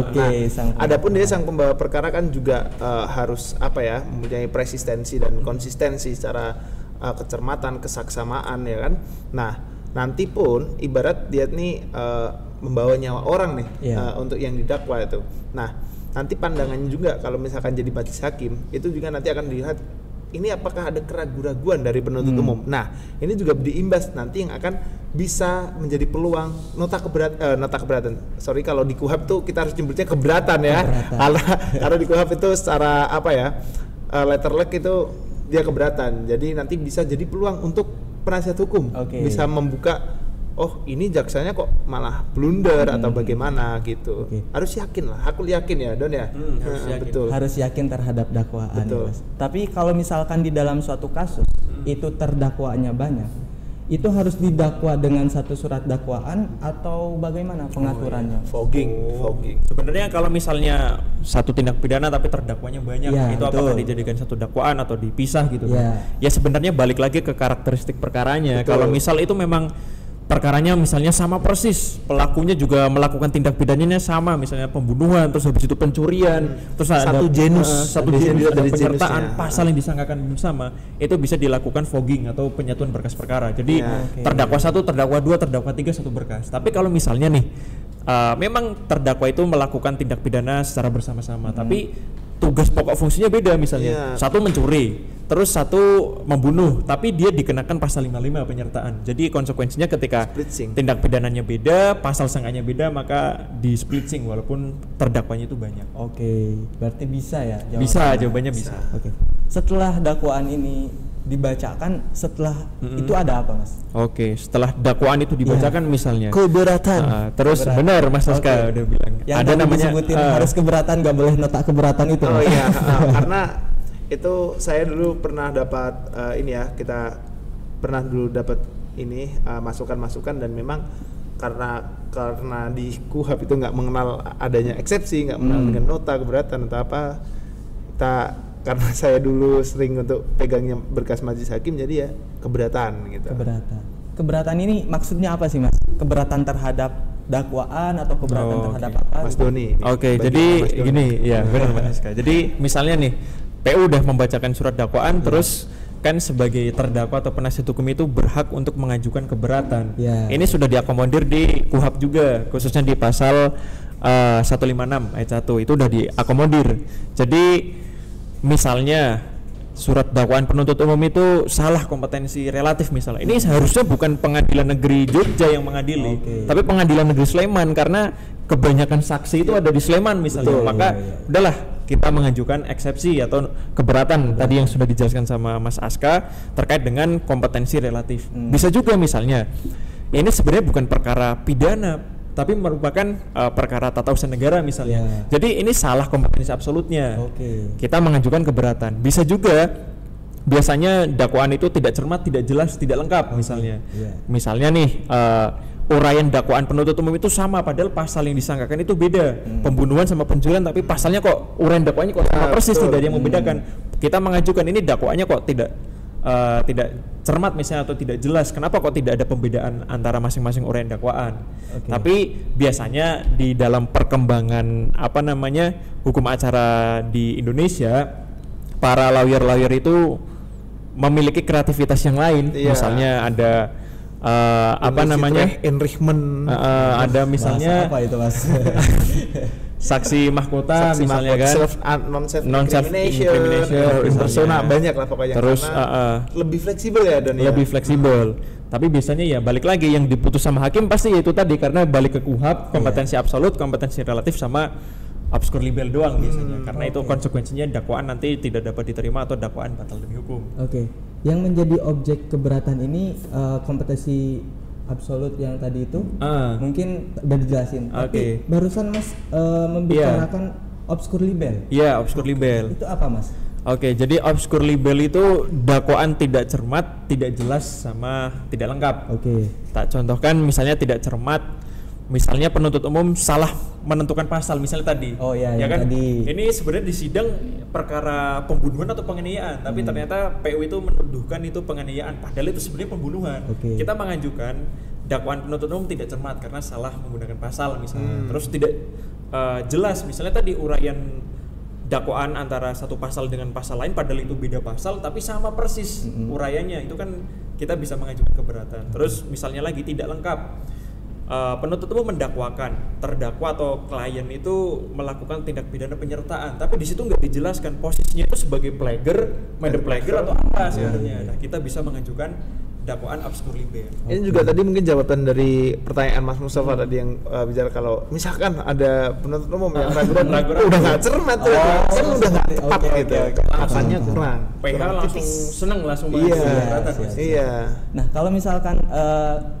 Adapun dia sang pembawa perkara kan juga harus mempunyai persistensi dan konsistensi secara kecermatan, kesaksamaan, ya kan. Nah, nanti pun ibarat dia nih membawa nyawa orang nih untuk yang didakwa itu. Nah, nanti pandangannya juga kalau misalkan jadi majelis hakim itu juga nanti akan dilihat ini apakah ada keraguan-raguan dari penuntut umum. Nah, ini juga diimbas nanti yang akan bisa menjadi peluang nota keberatan. Sorry, kalau di KUHP tuh kita harus nyebutnya keberatan ya. Karena di KUHP itu secara letter luck itu dia keberatan. Jadi nanti bisa jadi peluang untuk penasihat hukum bisa membuka, ini jaksanya kok malah blunder atau bagaimana gitu. Harus yakin lah, aku yakin ya Don ya. Harus yakin. Betul. Harus yakin terhadap dakwaan. Mas. Tapi kalau misalkan di dalam suatu kasus itu terdakwanya banyak, itu harus didakwa dengan satu surat dakwaan atau bagaimana pengaturannya? Fogging. Sebenarnya kalau misalnya satu tindak pidana tapi terdakwanya banyak, itu apakah dijadikan satu dakwaan atau dipisah gitu? Ya sebenarnya balik lagi ke karakteristik perkaranya. Kalau misal itu memang perkaranya misalnya sama persis, pelakunya juga melakukan tindak pidananya sama, misalnya pembunuhan, terus habis itu pencurian, terus satu genus ada penyertaan, pasal yang disangkakan sama, itu bisa dilakukan fogging atau penyatuan berkas perkara. Jadi terdakwa 1, terdakwa 2, terdakwa 3 satu berkas. Tapi kalau misalnya nih memang terdakwa itu melakukan tindak pidana secara bersama-sama, tapi tugas pokok fungsinya beda, misalnya satu mencuri, terus satu membunuh, tapi dia dikenakan pasal 55 penyertaan. Jadi konsekuensinya ketika tindak pidananya beda, pasal sangkanya beda, maka di splitsing walaupun terdakwanya itu banyak. Berarti bisa ya? Jawabannya bisa. Setelah dakwaan ini dibacakan, setelah itu ada apa Mas? Setelah dakwaan itu dibacakan misalnya keberatan. Terus benar Mas Aska udah bilang yang ada namanya harus keberatan, nggak boleh nota keberatan itu. Karena itu saya dulu pernah dapat kita pernah dulu dapat masukan-masukan, dan memang karena di KUHP itu nggak mengenal adanya eksepsi, nggak mengenal dengan nota keberatan atau apa, kita karena saya dulu sering untuk pegangnya berkas majelis hakim, jadi ya keberatan gitu. Keberatan ini maksudnya apa sih Mas? Keberatan terhadap dakwaan atau keberatan terhadap apa? Mas Doni. Oke, jadi gini ya, benar Mas Siska. Jadi misalnya nih, PU udah membacakan surat dakwaan, terus kan sebagai terdakwa atau penasihat hukum itu berhak untuk mengajukan keberatan. Ini sudah diakomodir di KUHP juga, khususnya di pasal 156 ayat 1 itu udah diakomodir. Jadi misalnya surat dakwaan penuntut umum itu salah kompetensi relatif misalnya, ini seharusnya bukan pengadilan negeri Jogja yang mengadili, tapi pengadilan negeri Sleman, karena kebanyakan saksi itu ada di Sleman misalnya. Maka udahlah kita mengajukan eksepsi atau keberatan tadi yang sudah dijelaskan sama Mas Aska terkait dengan kompetensi relatif. Bisa juga misalnya ini sebenarnya bukan perkara pidana tapi merupakan perkara tata usaha negara misalnya. Jadi ini salah kompetensi absolutnya. Kita mengajukan keberatan. Bisa juga biasanya dakwaan itu tidak cermat, tidak jelas, tidak lengkap misalnya. Misalnya nih uraian dakwaan penuntut umum itu sama padahal pasal yang disangkakan itu beda. Pembunuhan sama pencurian tapi pasalnya kok uraian dakwaannya kok sama persis, tidak ada yang membedakan. Kita mengajukan ini dakwaannya kok tidak cermat misalnya atau tidak jelas, kenapa kok tidak ada pembedaan antara masing-masing uraian dakwaan. Tapi biasanya di dalam perkembangan hukum acara di Indonesia, para lawyer itu memiliki kreativitas yang lain. Misalnya ada enrichment, ada misalnya apa itu Mas? saksi mahkota misalnya kan, non self incrimination, persona, banyak lah pokoknya. Terus lebih fleksibel ya dan lebih fleksibel. Tapi biasanya ya balik lagi yang diputus sama hakim pasti itu tadi, karena balik ke KUHP kompetensi absolut, kompetensi relatif sama obskur libel doang biasanya. Karena itu konsekuensinya dakwaan nanti tidak dapat diterima atau dakwaan batal demi hukum. Yang menjadi objek keberatan ini kompetensi absolut yang tadi itu mungkin udah dijelasin. Tapi barusan Mas membicarakan obskur libel. Iya, obskur libel. Itu apa Mas? Jadi obskur libel itu dakwaan tidak cermat, tidak jelas sama tidak lengkap. Tak contohkan misalnya tidak cermat, misalnya penuntut umum salah menentukan pasal misalnya tadi. Ya kan? Tadi. Ini sebenarnya di sidang perkara pembunuhan atau penganiayaan, tapi ternyata PU itu menuduhkan itu penganiayaan, padahal itu sebenarnya pembunuhan. Kita mengajukan dakwaan penuntut umum tidak cermat karena salah menggunakan pasal misalnya. Terus tidak jelas misalnya tadi uraian dakwaan antara satu pasal dengan pasal lain, padahal itu beda pasal tapi sama persis uraiannya, itu kan kita bisa mengajukan keberatan. Terus misalnya lagi tidak lengkap, penuntut umum mendakwakan terdakwa atau klien itu melakukan tindak pidana penyertaan, tapi di situ nggak dijelaskan posisinya itu sebagai plagier, plagier atau apa sebenarnya. Nah, kita bisa mengajukan dakwaan obskur libel. Ini juga tadi mungkin jawaban dari pertanyaan Mas Mustafa tadi yang bicara kalau misalkan ada penuntut umum yang ragu-ragu udah nggak cermat tuh, kan udah nggak tepat gitu, alasannya kurang. PH langsung seneng langsung keberatan. Nah, kalau misalkan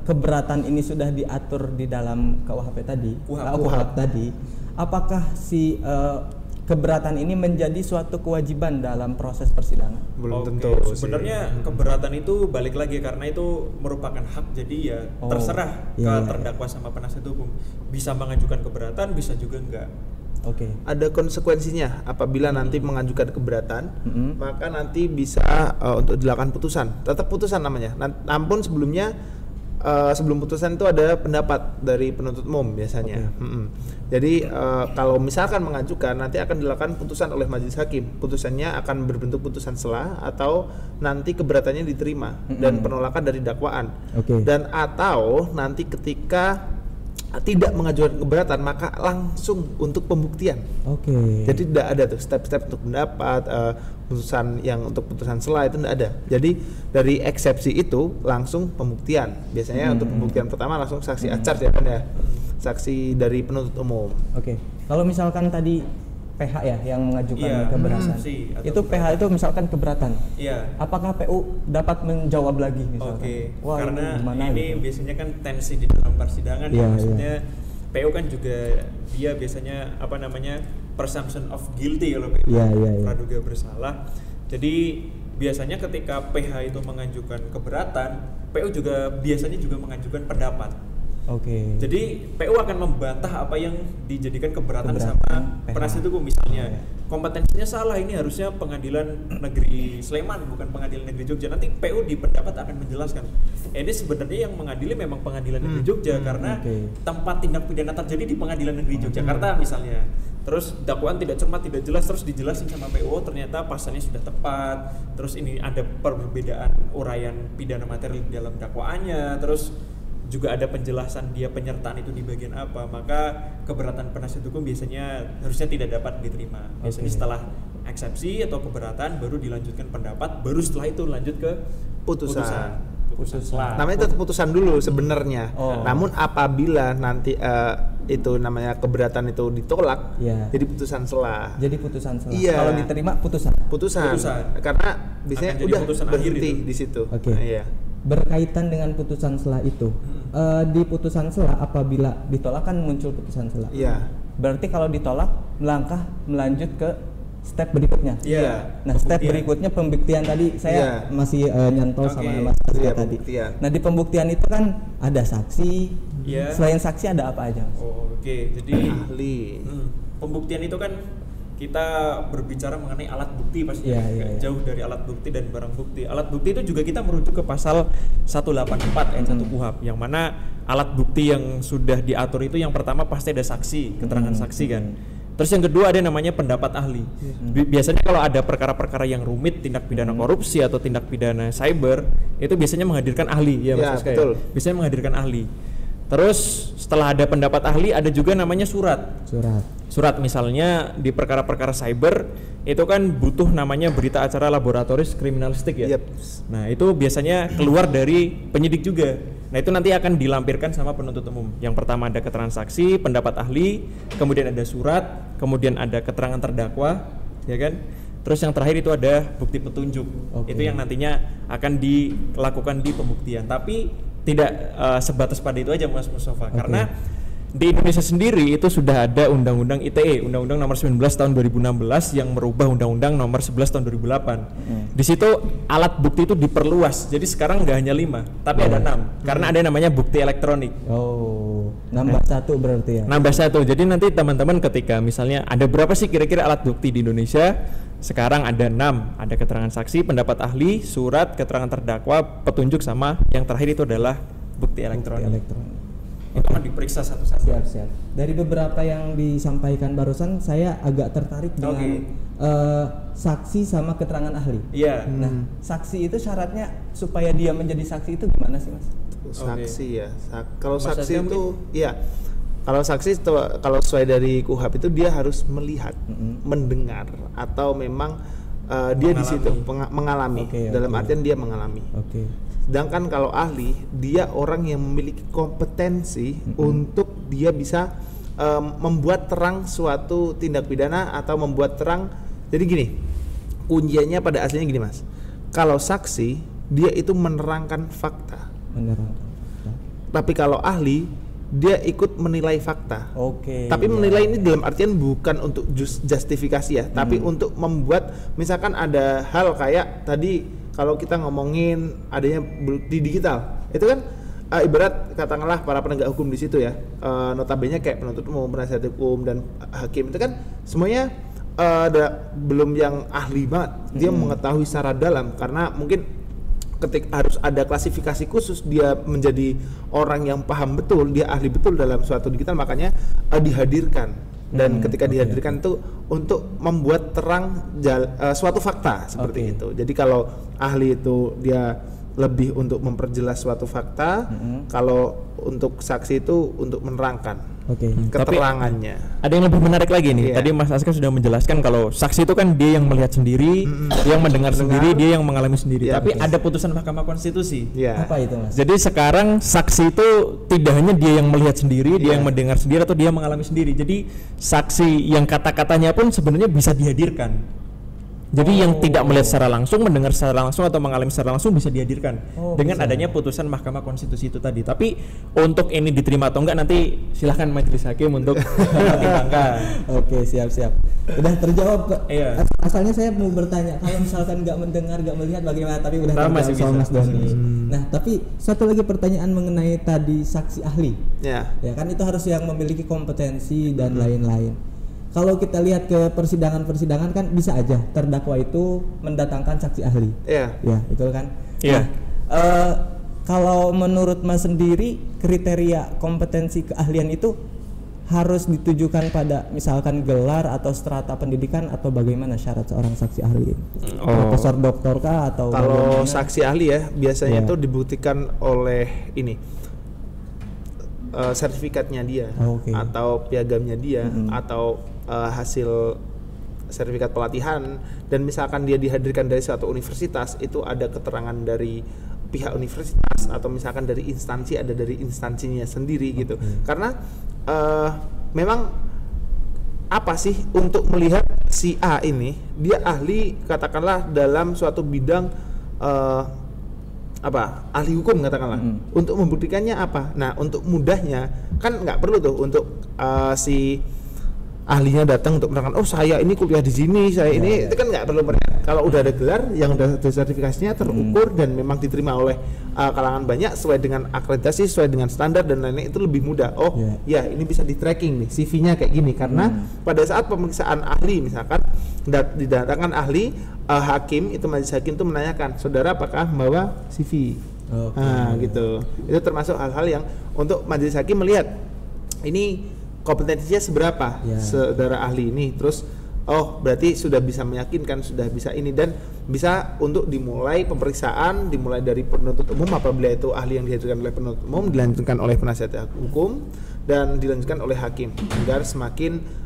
keberatan ini sudah diatur di dalam KUHP tadi, apakah si keberatan ini menjadi suatu kewajiban dalam proses persidangan? Belum tentu. Sebenarnya keberatan itu balik lagi karena itu merupakan hak, jadi ya terserah ke terdakwa sama penasihat hukum. Bisa mengajukan keberatan, bisa juga enggak. Ada konsekuensinya apabila nanti mengajukan keberatan, maka nanti bisa untuk dilakukan putusan. Tetap putusan namanya. Namun sebelumnya sebelum putusan itu ada pendapat dari penuntut umum biasanya. Jadi kalau misalkan mengajukan, nanti akan dilakukan putusan oleh majelis hakim. Putusannya akan berbentuk putusan selah atau nanti keberatannya diterima dan penolakan dari dakwaan. Dan atau nanti ketika tidak mengajukan keberatan maka langsung untuk pembuktian. Jadi tidak ada tuh step-step untuk pendapat, putusan yang untuk putusan selah itu tidak ada. Jadi dari eksepsi itu langsung pembuktian. Biasanya untuk pembuktian pertama langsung saksi acar ya kan ya, saksi dari penuntut umum. Kalau misalkan tadi PH ya yang mengajukan keberatan, itu PH itu misalkan keberatan. Apakah PU dapat menjawab lagi misalkan? Karena ini biasanya kan tensi di dalam persidangan maksudnya PU kan juga dia biasanya presumption of guilty kalau praduga bersalah. Jadi biasanya ketika PH itu mengajukan keberatan, PU juga biasanya juga mengajukan pendapat. Oke. Jadi PU akan membantah apa yang dijadikan keberatan Keberatan sama PH. penasihat hukum. Misalnya Iya. kompetensinya salah, ini harusnya pengadilan negeri Sleman bukan pengadilan negeri Jogja. Nanti PU di pendapat akan menjelaskan ini sebenarnya yang mengadili memang pengadilan negeri Jogja karena Oke. tempat tindak pidana terjadi di pengadilan negeri Yogyakarta misalnya. Terus dakwaan tidak cermat, tidak jelas, terus dijelasin sama PU ternyata pasalnya sudah tepat. Terus ini ada perbedaan uraian pidana materi di dalam dakwaannya. Terus juga ada penjelasan dia penyertaan itu di bagian apa. Maka keberatan penasihat hukum biasanya harusnya tidak dapat diterima. Biasanya Oke. setelah eksepsi atau keberatan baru dilanjutkan pendapat, baru setelah itu lanjut ke Putusan. Selah. Namanya itu putusan dulu sebenarnya. Oh. Namun apabila nanti itu namanya keberatan itu ditolak, Iya. jadi putusan selah. Jadi putusan selah. Iya. Kalau diterima putusan. Putusan. Putusan. Karena biasanya Akan jadi udah putusan akhir berhenti itu. di situ. Oke. Nah, iya. Berkaitan dengan putusan selah itu, di putusan selah apabila ditolak kan muncul putusan selah. Iya. Berarti kalau ditolak melanjut ke step berikutnya. Iya. Nah, step Pembuktian. berikutnya pembuktian tadi saya Iya. masih nyantol Oke. sama Mas Aska Iya, tadi. pembuktian. Nah, di pembuktian itu kan ada saksi. Iya. Selain saksi ada apa aja, Mas? Oh, oke. Jadi Ahli. pembuktian itu kan kita berbicara mengenai alat bukti pasti Iya, nggak iya, iya. jauh dari alat bukti dan barang bukti. Alat bukti itu juga kita merujuk ke pasal 184 ayat 1 KUHP yang mana alat bukti yang sudah diatur itu yang pertama pasti ada saksi, keterangan saksi kan. Terus yang kedua ada namanya pendapat ahli. Biasanya kalau ada perkara-perkara yang rumit, tindak pidana korupsi atau tindak pidana cyber, itu biasanya menghadirkan ahli ya Mas Ya, Aska ya? betul. Biasanya menghadirkan ahli. Terus setelah ada pendapat ahli ada juga namanya surat. Surat misalnya di perkara-perkara cyber itu kan butuh namanya berita acara laboratoris kriminalistik ya. Yep. Nah itu biasanya keluar dari penyidik juga. Nah itu nanti akan dilampirkan sama penuntut umum. Yang pertama ada keterangan saksi, pendapat ahli, kemudian ada surat, kemudian ada keterangan terdakwa, ya kan? Terus yang terakhir itu ada bukti petunjuk. Oke. Itu yang nantinya akan dilakukan di pembuktian. Tapi tidak sebatas pada itu aja Mas Mustafa, karena di Indonesia sendiri itu sudah ada Undang-Undang ITE, Undang-Undang Nomor 19 Tahun 2016 yang merubah Undang-Undang Nomor 11 Tahun 2008. Di situ alat bukti itu diperluas. Jadi sekarang nggak hanya 5, tapi ada 6. Karena ada namanya bukti elektronik. Oh, nambah satu berarti ya. Nambah satu. Jadi nanti teman-teman ketika misalnya ada berapa sih kira-kira alat bukti di Indonesia? Sekarang ada 6. Ada keterangan saksi, pendapat ahli, surat, keterangan terdakwa, petunjuk, sama yang terakhir itu adalah bukti elektronik. Itu akan diperiksa satu-satu. Siap. Dari beberapa yang disampaikan barusan, saya agak tertarik dengan saksi sama keterangan ahli. Iya. Nah, saksi itu syaratnya supaya dia menjadi saksi itu gimana sih, Mas? Saksi ya. Kalau Mas saksi Aska itu, iya. Kalau saksi kalau sesuai dari KUHP itu dia harus melihat, mendengar, atau memang dia di situ mengalami. Dalam artian dia mengalami. Oke. Sedangkan kalau ahli, dia orang yang memiliki kompetensi untuk dia bisa membuat terang suatu tindak pidana atau membuat terang. Jadi gini, kuncinya pada aslinya gini Mas. Kalau saksi, dia itu menerangkan fakta. Tapi kalau ahli, dia ikut menilai fakta. Oke. Tapi menilai ini dalam artian bukan untuk justifikasi ya, tapi untuk membuat, misalkan ada hal kayak tadi kalau kita ngomongin adanya bukti digital, itu kan ibarat katakanlah para penegak hukum di situ ya, notabene kayak penuntut umum, penasihat hukum dan hakim itu kan semuanya belum yang ahli banget, dia mengetahui secara dalam karena mungkin ketika harus ada klasifikasi khusus dia menjadi orang yang paham betul, dia ahli betul dalam suatu digital, makanya dihadirkan dan ketika dihadirkan itu untuk membuat terang suatu fakta seperti itu. Jadi kalau ahli itu dia lebih untuk memperjelas suatu fakta, kalau untuk saksi itu untuk menerangkan keterangannya. Ada yang lebih menarik lagi nih. Iya. Tadi Mas Aska sudah menjelaskan kalau saksi itu kan dia yang melihat sendiri, dia yang mendengar sendiri, dia yang mengalami sendiri. Iya, Tapi betul. ada putusan Mahkamah Konstitusi. Ya. Apa itu, Mas? Jadi sekarang saksi itu tidak hanya dia yang melihat sendiri, dia yang mendengar sendiri atau dia yang mengalami sendiri. Jadi saksi yang kata-katanya pun sebenarnya bisa dihadirkan. Jadi yang tidak melihat secara langsung, mendengar secara langsung atau mengalami secara langsung bisa dihadirkan dengan bisa. adanya putusan Mahkamah Konstitusi itu tadi. Tapi untuk ini diterima atau enggak nanti silahkan majelis hakim untuk mempertimbangkan. Oke, siap. Udah terjawab kok. Iya. Asalnya saya mau bertanya, kalau misalkan nggak mendengar, nggak melihat bagaimana? Tapi udah Ntar masih terjawab sama Mas bisa. Doni. Nah, tapi satu lagi pertanyaan mengenai tadi saksi ahli. Ya. Ya kan itu harus yang memiliki kompetensi dan lain-lain. Kalau kita lihat ke persidangan kan bisa aja terdakwa itu mendatangkan saksi ahli. Iya. Ya, betul kan? Iya. Nah, kalau menurut Mas sendiri kriteria kompetensi keahlian itu harus ditujukan pada misalkan gelar atau strata pendidikan atau bagaimana syarat seorang saksi ahli? Profesor doktor kah atau Kalau bagaimana? saksi ahli ya biasanya Ya. itu dibuktikan oleh ini sertifikatnya dia Oke. atau piagamnya dia atau hasil sertifikat pelatihan, dan misalkan dia dihadirkan dari suatu universitas itu ada keterangan dari pihak universitas atau misalkan dari instansi, ada dari instansinya sendiri gitu. Karena memang apa sih untuk melihat si A ini dia ahli katakanlah dalam suatu bidang ahli hukum katakanlah. Untuk membuktikannya apa? Nah, untuk mudahnya kan nggak perlu tuh untuk si ahlinya datang untuk menerangkan, oh saya ini kuliah di sini, saya ini itu kan nggak perlu. Kalau udah ada gelar yang udah ada sertifikasinya terukur dan memang diterima oleh kalangan banyak sesuai dengan akreditasi, sesuai dengan standar dan lain-lain, itu lebih mudah. Oh ya ini bisa di tracking nih CV-nya kayak gini, karena pada saat pemeriksaan ahli misalkan didatangkan ahli, hakim itu majelis hakim itu menanyakan, saudara apakah membawa CV? Nah gitu. Itu termasuk hal-hal yang untuk majelis hakim melihat ini kompetensinya seberapa saudara ahli ini, terus oh berarti sudah bisa meyakinkan, sudah bisa ini, dan bisa untuk dimulai pemeriksaan dimulai dari penuntut umum apabila itu ahli yang dihadirkan oleh penuntut umum, dilanjutkan oleh penasihat hukum dan dilanjutkan oleh hakim agar semakin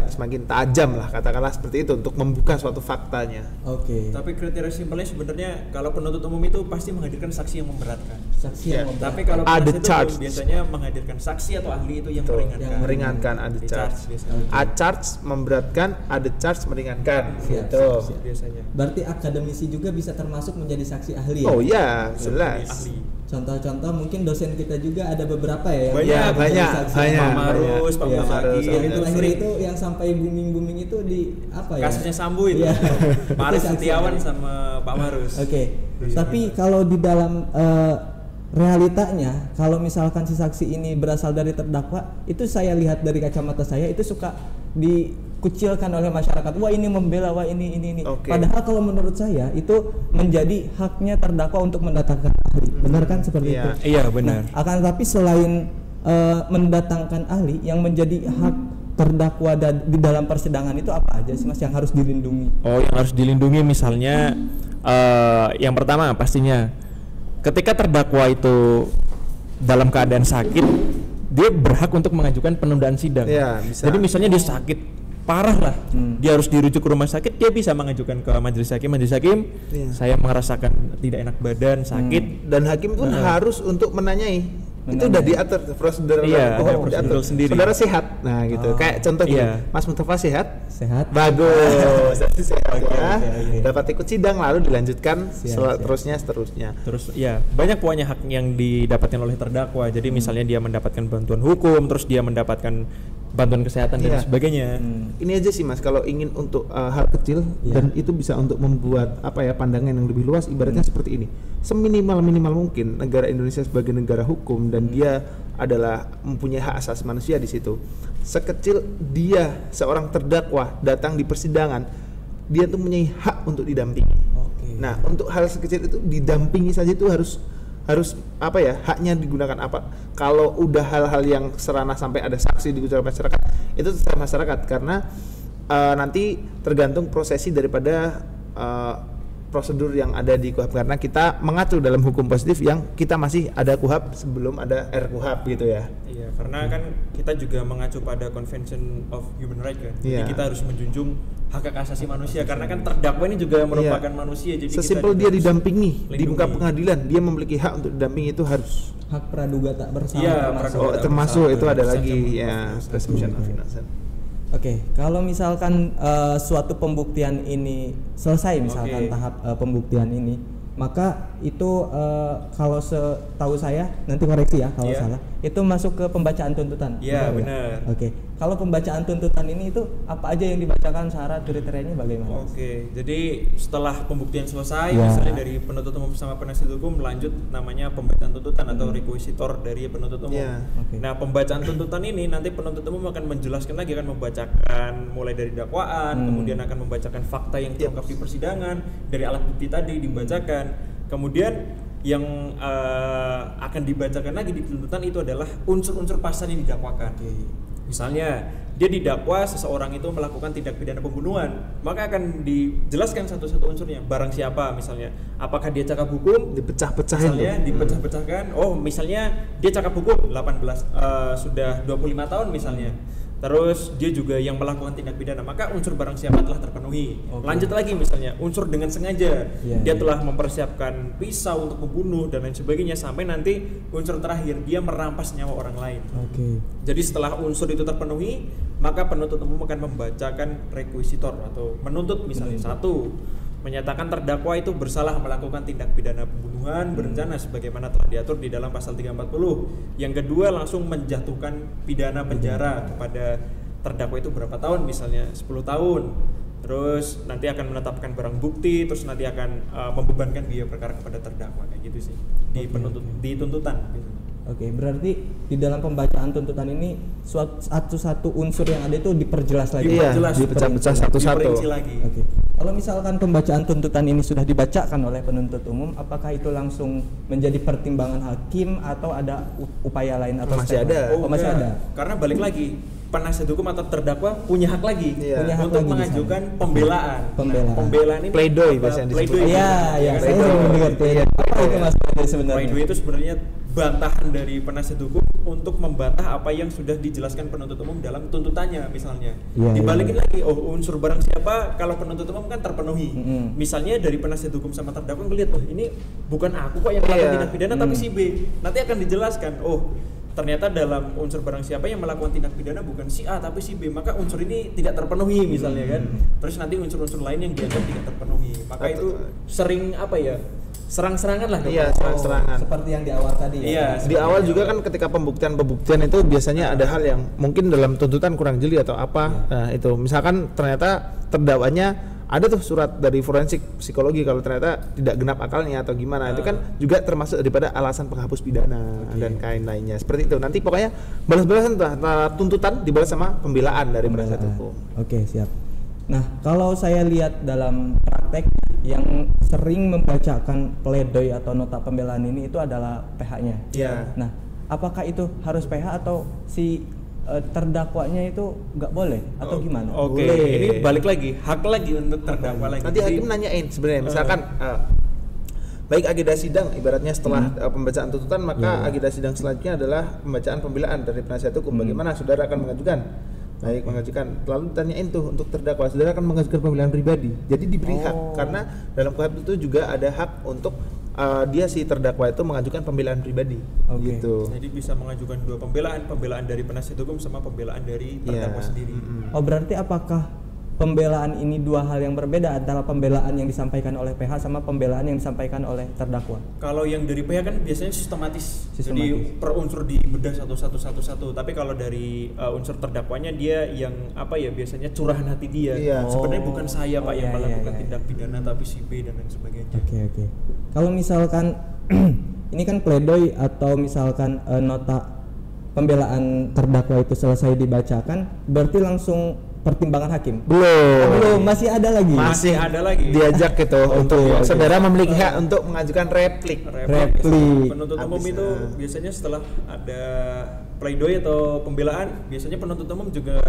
semakin tajam lah katakanlah seperti itu untuk membuka suatu faktanya. Oke. Tapi kriteria simpelnya sebenarnya kalau penuntut umum itu pasti menghadirkan saksi yang memberatkan. Saksi yang Tapi kalau Ada penasihat charge. hukum biasanya menghadirkan saksi atau ahli itu yang Betul, meringankan. yang meringankan, ada charge. biasanya. A charge memberatkan, ada charge meringankan. Siap, Gitu. siap. Biasanya. Berarti akademisi juga bisa termasuk menjadi saksi ahli ya? Oh iya, jelas. Ahli. Contoh-contoh mungkin dosen kita juga ada beberapa ya yang Banyak, bisa banyak, jadi saksi. banyak. Pak Marus, Pak Iya. Marus, Yang ada. terakhir itu yang sampai booming itu di apa ya? Kasusnya Sambu itu. Iya. Pak Aris Itu saksi Setiawan ahli. sama Pak Marus. Oke. Tapi kalau di dalam realitanya, kalau misalkan si saksi ini berasal dari terdakwa, itu saya lihat dari kacamata saya itu suka dikucilkan oleh masyarakat. Wah ini membela, wah ini. Oke. Padahal kalau menurut saya itu menjadi haknya terdakwa untuk mendatangkan ahli. Benar kan seperti Iya. itu? Iya benar. Nah, akan tapi selain mendatangkan ahli, yang menjadi hak terdakwa di dalam persidangan itu apa aja sih Mas yang harus dilindungi? Oh, yang harus dilindungi misalnya yang pertama pastinya ketika terdakwa itu dalam keadaan sakit, dia berhak untuk mengajukan penundaan sidang. Iya, bisa. Jadi misalnya dia sakit parah lah, dia harus dirujuk ke rumah sakit, dia bisa mengajukan ke majelis hakim. Iya. Saya merasakan tidak enak badan, sakit. Dan hakim pun harus untuk menanyai. Itu udah diatur prosedur. Iya, ada diatur. prosedur sendiri. Saudara sehat. Nah, gitu. Kayak contoh gini, Iya. Mas Mustafa sehat? Sehat? Bagus. Sehat ya. oke. Dapat ikut sidang lalu dilanjutkan Siap. seterusnya. Terus ya banyak pokoknya hak yang didapatkan oleh terdakwa. Jadi misalnya dia mendapatkan bantuan hukum, terus dia mendapatkan bantuan kesehatan dan Iya. sebagainya. Ini aja sih Mas, kalau ingin untuk hal kecil dan itu bisa untuk membuat pandangan yang lebih luas, ibaratnya seperti ini. Seminimal mungkin negara Indonesia sebagai negara hukum dan dia adalah mempunyai hak asasi manusia di situ. Sekecil dia seorang terdakwa datang di persidangan, dia tuh mempunyai hak untuk didampingi. Oke. Nah, untuk hal sekecil itu didampingi saja itu harus haknya digunakan apa? Kalau udah hal-hal yang serana sampai ada saksi digunakan masyarakat, itu terserah masyarakat karena nanti tergantung prosesi daripada prosedur yang ada di KUHP, karena kita mengatur dalam hukum positif yang kita masih ada KUHP sebelum ada RKUHP gitu ya. Iya, karena kan kita juga mengacu pada Convention of Human Rights kan. Jadi Iya. kita harus menjunjung hak asasi manusia karena kan terdakwa ini juga merupakan manusia. Jadi Sesimpel kita dia juga didampingi di lindungi. muka pengadilan, dia memiliki hak untuk didampingi, itu harus. Hak praduga tak bersama Iya, termasuk. praduga tak Termasuk bersama. itu ada Presumption lagi of ya, innocence. presumption of innocence. Oke, kalau misalkan suatu pembuktian ini selesai, misalkan tahap pembuktian ini, maka itu kalau setahu saya, nanti koreksi ya kalau salah, itu masuk ke pembacaan tuntutan. Iya, benar. Oke, kalau pembacaan tuntutan ini itu apa aja yang dibacakan, syarat kriterianya bagaimana? Oke, jadi setelah pembuktian selesai, misalnya dari penuntut umum sama penasihat hukum, lanjut namanya pembacaan tuntutan atau requisitor dari penuntut umum. Nah, pembacaan tuntutan ini nanti penuntut umum akan menjelaskan lagi, akan membacakan mulai dari dakwaan, kemudian akan membacakan fakta yang terungkap di persidangan, dari alat bukti tadi dibacakan, kemudian yang akan dibacakan lagi di tuntutan itu adalah unsur-unsur pasal yang didakwakan. Misalnya dia didakwa seseorang itu melakukan tindak pidana pembunuhan, maka akan dijelaskan satu-satu unsurnya. Barang siapa misalnya, apakah dia cakap hukum, dipecah-pecahin, misalnya dipecah-pecahkan. Oh, misalnya dia cakap hukum 18 sudah 25 tahun misalnya. Terus dia juga yang melakukan tindak pidana, maka unsur barang siapa telah terpenuhi. Lanjut lagi misalnya unsur dengan sengaja, dia telah mempersiapkan pisau untuk membunuh dan lain sebagainya, sampai nanti unsur terakhir dia merampas nyawa orang lain. Jadi setelah unsur itu terpenuhi, maka penuntut umum akan membacakan requisitor atau menuntut misalnya satu, menyatakan terdakwa itu bersalah melakukan tindak pidana pembunuhan berencana sebagaimana telah diatur di dalam pasal 340. Yang kedua, langsung menjatuhkan pidana penjara kepada terdakwa itu berapa tahun, misalnya 10 tahun. Terus nanti akan menetapkan barang bukti, terus nanti akan membebankan biaya perkara kepada terdakwa, kayak gitu sih di di tuntutan. Oke, berarti di dalam pembacaan tuntutan ini satu-satu unsur yang ada itu diperjelas lagi. Dipecah-pecah satu-satu. Oke. Kalau misalkan pembacaan tuntutan ini sudah dibacakan oleh penuntut umum, apakah itu langsung menjadi pertimbangan hakim atau ada upaya lain atau masih ada? Masih ada. Karena balik lagi, penasihat hukum atau terdakwa punya hak lagi untuk mengajukan pembelaan. Pembelaan ini pleidoy biasanya disebut. Iya, saya sering mendengar pleidoy. Apa itu Mas sebenarnya? Pleidoy itu sebenarnya bantahan dari penasihat hukum untuk membantah apa yang sudah dijelaskan penuntut umum dalam tuntutannya misalnya. Dibalikin lagi, unsur barang siapa kalau penuntut umum kan terpenuhi. Misalnya dari penasihat hukum sama terdakwa ngelihat, ini bukan aku kok yang melakukan tindak pidana tapi si B. Nanti akan dijelaskan, ternyata dalam unsur barang siapa yang melakukan tindak pidana bukan si A tapi si B, maka unsur ini tidak terpenuhi misalnya kan. Terus nanti unsur-unsur lain yang dianggap tidak terpenuhi. Maka itu sering serang-serangan lah. Serang-serangan. Seperti yang di awal tadi. Di awal juga kan ketika pembuktian itu biasanya ada hal yang mungkin dalam tuntutan kurang jeli atau apa. Nah, itu misalkan ternyata terdakwanya ada tuh surat dari forensik psikologi kalau ternyata tidak genap akalnya atau gimana, itu kan juga termasuk daripada alasan penghapus pidana dan kain lainnya. Seperti itu. Nanti pokoknya balas-balasan tuh antara tuntutan dibalas sama pembelaan dari penasihat hukum. Oke, siap. Nah, kalau saya lihat dalam praktek yang sering membacakan pledoi atau nota pembelaan ini itu adalah PH-nya. Nah, apakah itu harus PH atau si terdakwanya itu nggak boleh atau gimana? Ini balik lagi, hak lagi untuk terdakwa lagi. Nanti hakim nanyain sebenarnya, misalkan baik agenda sidang, ibaratnya setelah pembacaan tuntutan, maka agenda sidang selanjutnya adalah pembacaan pembelaan dari penasihat hukum. Bagaimana saudara akan mengajukan? Baik, mengajukan. Lalu tanyain tuh untuk terdakwa, saudara akan mengajukan pembelaan pribadi. Jadi diberi hak, karena dalam KUHP itu juga ada hak untuk dia si terdakwa itu mengajukan pembelaan pribadi. Gitu. Jadi bisa mengajukan dua pembelaan dari penasihat hukum sama pembelaan dari terdakwa sendiri. Berarti apakah pembelaan ini dua hal yang berbeda antara pembelaan yang disampaikan oleh PH sama pembelaan yang disampaikan oleh terdakwa? Kalau yang dari PH kan biasanya sistematis. Jadi per unsur dibedah satu-satu. Tapi kalau dari unsur terdakwanya dia yang biasanya curahan hati dia. Sebenarnya bukan saya Pak yang melakukan tindak pidana tapi si B dan lain sebagainya. Oke. Kalau misalkan ini kan pledoi atau misalkan nota pembelaan terdakwa itu selesai dibacakan, berarti langsung pertimbangan hakim? Belum, masih ada lagi. Diajak gitu untuk saudara memiliki hak untuk mengajukan replik. Penuntut umum itu biasanya setelah ada pledoi atau pembelaan, biasanya penuntut umum juga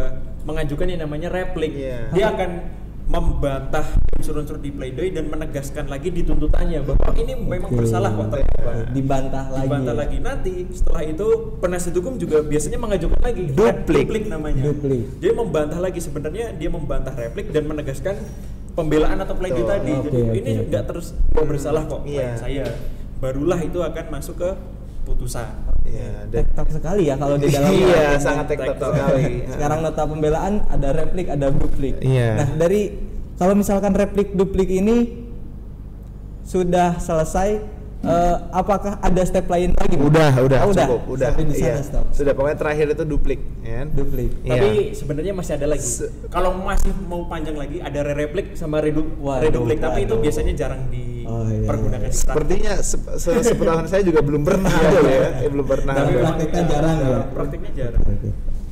mengajukan yang namanya replik. Dia akan membantah unsur-unsur di pledoi dan menegaskan lagi di tuntutannya bahwa ini memang bersalah kok terdakwa. Dibantah lagi. Nanti setelah itu penasihat hukum juga biasanya mengajukan lagi duplik namanya. Dia membantah lagi, sebenarnya dia membantah replik dan menegaskan pembelaan atau pledoi tadi. Jadi ini enggak terus bersalah kok saya. Barulah itu akan masuk ke putusan. Ya, dan Tektok sekali ya kalau di dalam iya sangat tektok sekali. Sekarang nota pembelaan ada replik, ada duplik. Iya. Nah, kalau misalkan replik duplik ini sudah selesai, apakah ada step lain lagi? Udah, Oh, cukup, udah. Sampai di sana Iya. stop. Sudah, pokoknya terakhir itu duplik, ya kan? Duplik. Iya. Tapi sebenarnya masih ada lagi. Kalau masih mau panjang lagi ada replik sama reduplik, tapi itu biasanya jarang dipergunakan. Sepertinya sepengetahuan saya juga belum pernah ada ya, belum pernah. Tapi ada. prakteknya jarang ya. Praktiknya jarang. Oke.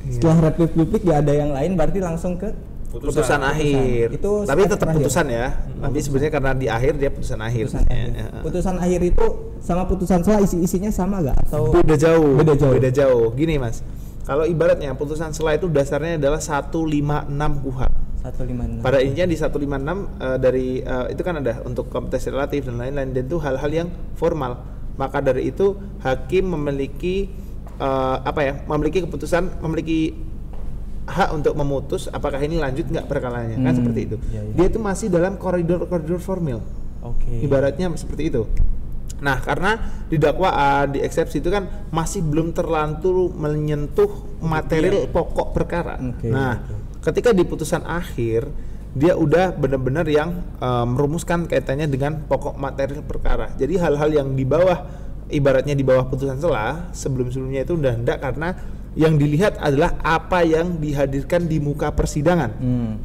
Setelah replik duplik nggak ada yang lain, berarti langsung ke Putusan akhir. Itu Tapi step tetap terakhir. putusan ya. Tapi sebenarnya karena di akhir dia putusan akhir. putusan akhir. Ya. Putusan akhir itu sama putusan selah isinya sama nggak atau Beda jauh. Beda jauh. Beda jauh. Gini Mas, kalau ibaratnya putusan selah itu dasarnya adalah 156 KUHP. 156? Pada intinya di 156 dari itu kan ada untuk kompetensi relatif dan lain-lain, dan itu hal-hal yang formal. Maka dari itu hakim memiliki memiliki keputusan, memiliki hak untuk memutus apakah ini lanjut nggak perkaranya, kan seperti itu. Iya. Dia itu masih dalam koridor formal. Oke. Ibaratnya seperti itu. Nah, karena di dakwaan, di eksepsi itu kan masih belum terlalu menyentuh material pokok perkara. Oke, Nah, ketika di putusan akhir dia udah benar-benar yang merumuskan kaitannya dengan pokok material perkara. Jadi hal-hal yang di bawah, ibaratnya di bawah putusan selah sebelum-sebelumnya itu udah enggak, karena yang dilihat adalah apa yang dihadirkan di muka persidangan,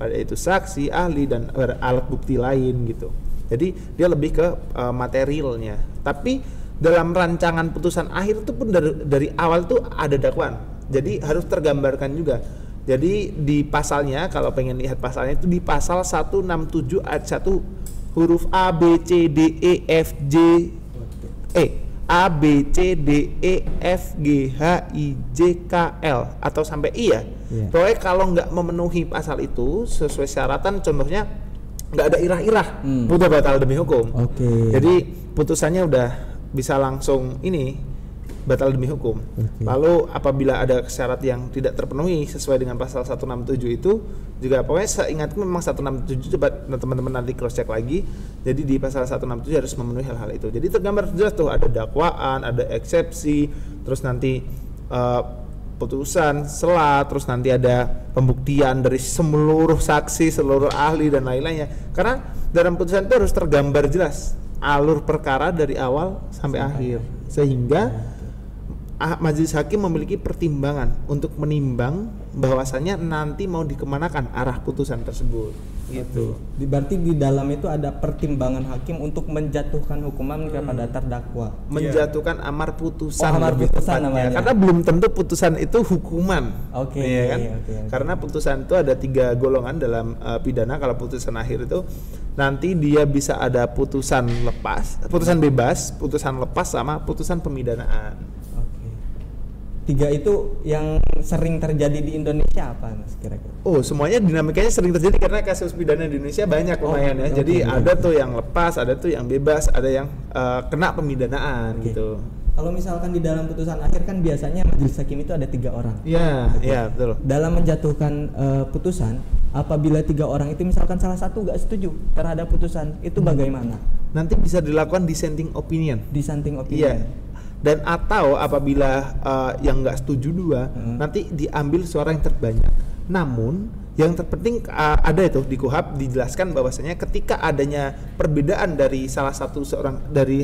pada itu saksi, ahli, dan alat bukti lain gitu. Jadi dia lebih ke materialnya. Tapi dalam rancangan putusan akhir itu pun dari awal tuh ada dakwaan. Jadi harus tergambarkan juga. Jadi di pasalnya, kalau pengen lihat pasalnya itu di pasal 167 ayat 1 huruf A, B, C, D, E, F, G, A, B, C, D, E, F, G, H, I, J, K, L atau sampai I ya. Pokoknya kalau nggak memenuhi pasal itu sesuai syaratan, contohnya nggak ada irah-irah, udah batal demi hukum. Oke. Jadi putusannya udah bisa langsung batal demi hukum. Lalu apabila ada syarat yang tidak terpenuhi sesuai dengan pasal 167 itu juga, pokoknya seingatku memang 167, coba teman-teman nanti cross check lagi. Jadi di pasal 167 harus memenuhi hal-hal itu. Jadi tergambar jelas tuh, ada dakwaan, ada eksepsi, terus nanti putusan selah, terus nanti ada pembuktian dari seluruh saksi, seluruh ahli dan lain-lainnya. Karena dalam putusan itu harus tergambar jelas alur perkara dari awal sampai akhir, sehingga majelis hakim memiliki pertimbangan untuk menimbang bahwasannya nanti mau dikemanakan arah putusan tersebut. Gitu. Berarti di dalam itu ada pertimbangan hakim untuk menjatuhkan hukuman kepada terdakwa. Menjatuhkan amar putusan. Amar lebih putusan tepatnya. namanya. Karena belum tentu putusan itu hukuman. Oke, Iya kan? oke. Karena putusan itu ada 3 golongan dalam pidana. Kalau putusan akhir itu nanti dia bisa ada putusan lepas, putusan bebas, putusan lepas, sama putusan pemidanaan. 3 itu yang sering terjadi di Indonesia apa Mas kira-kira? Oh, semuanya dinamikanya sering terjadi karena kasus pidana di Indonesia banyak lumayan ya. Jadi ada tuh yang lepas, ada tuh yang bebas, ada yang kena pemidanaan gitu. Kalau misalkan di dalam putusan akhir kan biasanya majelis hakim itu ada 3 orang. Iya, betul. Dalam menjatuhkan putusan, apabila 3 orang itu misalkan salah satu nggak setuju terhadap putusan, itu bagaimana? Nanti bisa dilakukan dissenting opinion. Dissenting Iya. opinion. Dan atau apabila yang nggak setuju 2, nanti diambil suara yang terbanyak. Namun yang terpenting ada itu di KUHP dijelaskan bahwasanya ketika adanya perbedaan dari salah satu seorang dari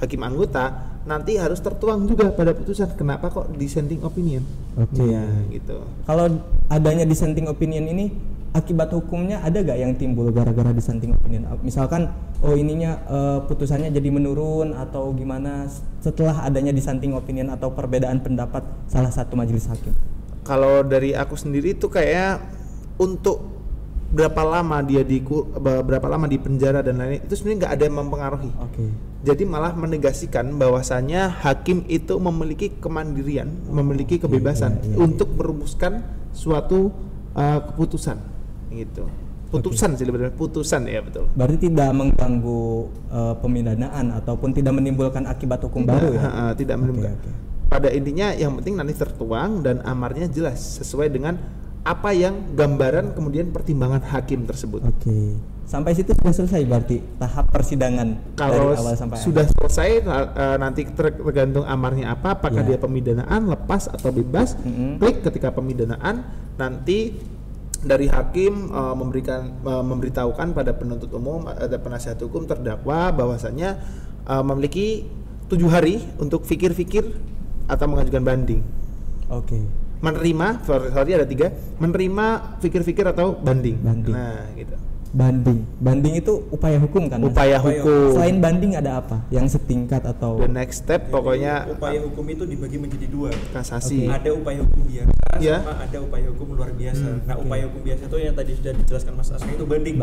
hakim anggota, nanti harus tertuang juga pada putusan. Kenapa kok dissenting opinion? Oke. Ya, gitu. Kalau adanya dissenting opinion ini, akibat hukumnya ada gak yang timbul gara-gara dissenting opinion? Misalkan putusannya jadi menurun atau gimana setelah adanya dissenting opinion atau perbedaan pendapat salah satu majelis hakim? Kalau dari aku sendiri itu kayak untuk berapa lama dia berapa lama di penjara dan lain-lain itu sebenarnya nggak ada yang mempengaruhi. Jadi malah menegasikan bahwasannya hakim itu memiliki kemandirian, memiliki kebebasan untuk merumuskan suatu keputusan gitu. Putusan sih lebih putusan ya, betul. Berarti tidak mengganggu pemidanaan ataupun tidak menimbulkan akibat hukum baru ya? Tidak menimbulkan. Pada intinya yang penting nanti tertuang dan amarnya jelas sesuai dengan apa yang gambaran kemudian pertimbangan hakim tersebut. Sampai situ sudah selesai berarti tahap persidangan Kalau dari awal sampai sudah akhir. selesai nanti tergantung amarnya apakah Ya. dia pemidanaan, lepas atau bebas. Klik ketika pemidanaan, nanti dari hakim memberitahukan pada penuntut umum, ada penasihat hukum terdakwa bahwasanya memiliki 7 hari untuk pikir-pikir atau mengajukan banding. Oke. Menerima, sorry ada 3, menerima, pikir-pikir atau banding. Banding. Nah, gitu. Banding itu upaya hukum kan? Mas? Upaya hukum. Selain banding ada apa? Yang setingkat atau The next step pokoknya upaya hukum itu dibagi menjadi 2. kasasi. Ada upaya hukum biasa Ya. sama ada upaya hukum luar biasa. Nah, upaya hukum biasa itu yang tadi sudah dijelaskan Mas Aska itu banding.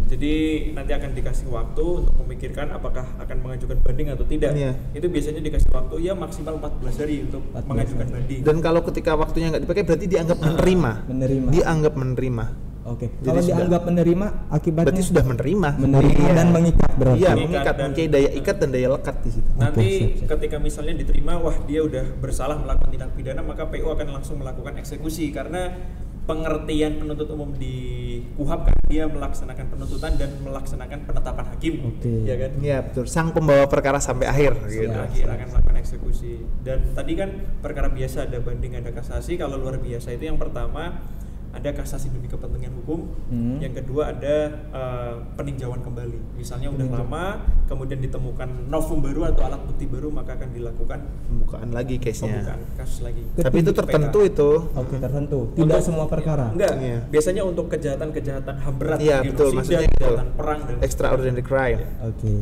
Jadi nanti akan dikasih waktu untuk memikirkan apakah akan mengajukan banding atau tidak. Iya. Itu biasanya dikasih waktu ya maksimal 14 hari untuk 14 mengajukan hari. banding. Dan kalau ketika waktunya nggak dipakai berarti dianggap menerima. Menerima. Dianggap menerima. Oke. Jadi Kalau sudah- dianggap menerima akibatnya Berarti sudah menerima. menerima dan mengikat berarti. Iya, Mengikat mengikat, dan- mempunyai daya ikat dan daya lekat di situ. Nanti siap. ketika misalnya diterima, wah dia udah bersalah melakukan tindak pidana, maka PU akan langsung melakukan eksekusi karena pengertian penuntut umum di KUHAP kan dia melaksanakan penuntutan dan melaksanakan penetapan hakim, Oke. ya kan? Iya, betul. Sang pembawa perkara sampai akhir gitu. Sampai akhir akan melakukan eksekusi. Dan tadi kan perkara biasa ada banding, ada kasasi. Kalau luar biasa itu yang pertama ada kasasi demi kepentingan hukum, yang kedua ada peninjauan kembali. Misalnya udah lama, kemudian ditemukan novum baru atau alat bukti baru, maka akan dilakukan Pembukaan lagi case-nya. pembukaan kasus lagi. Tapi itu tertentu itu. Oke, tertentu. Tidak Untuk- semua perkara. Enggak, Iya. biasanya untuk kejahatan-kejahatan HAM berat, Iya, betul, genosida, maksudnya itu. kejahatan perang dan Extraordinary crime. Oke.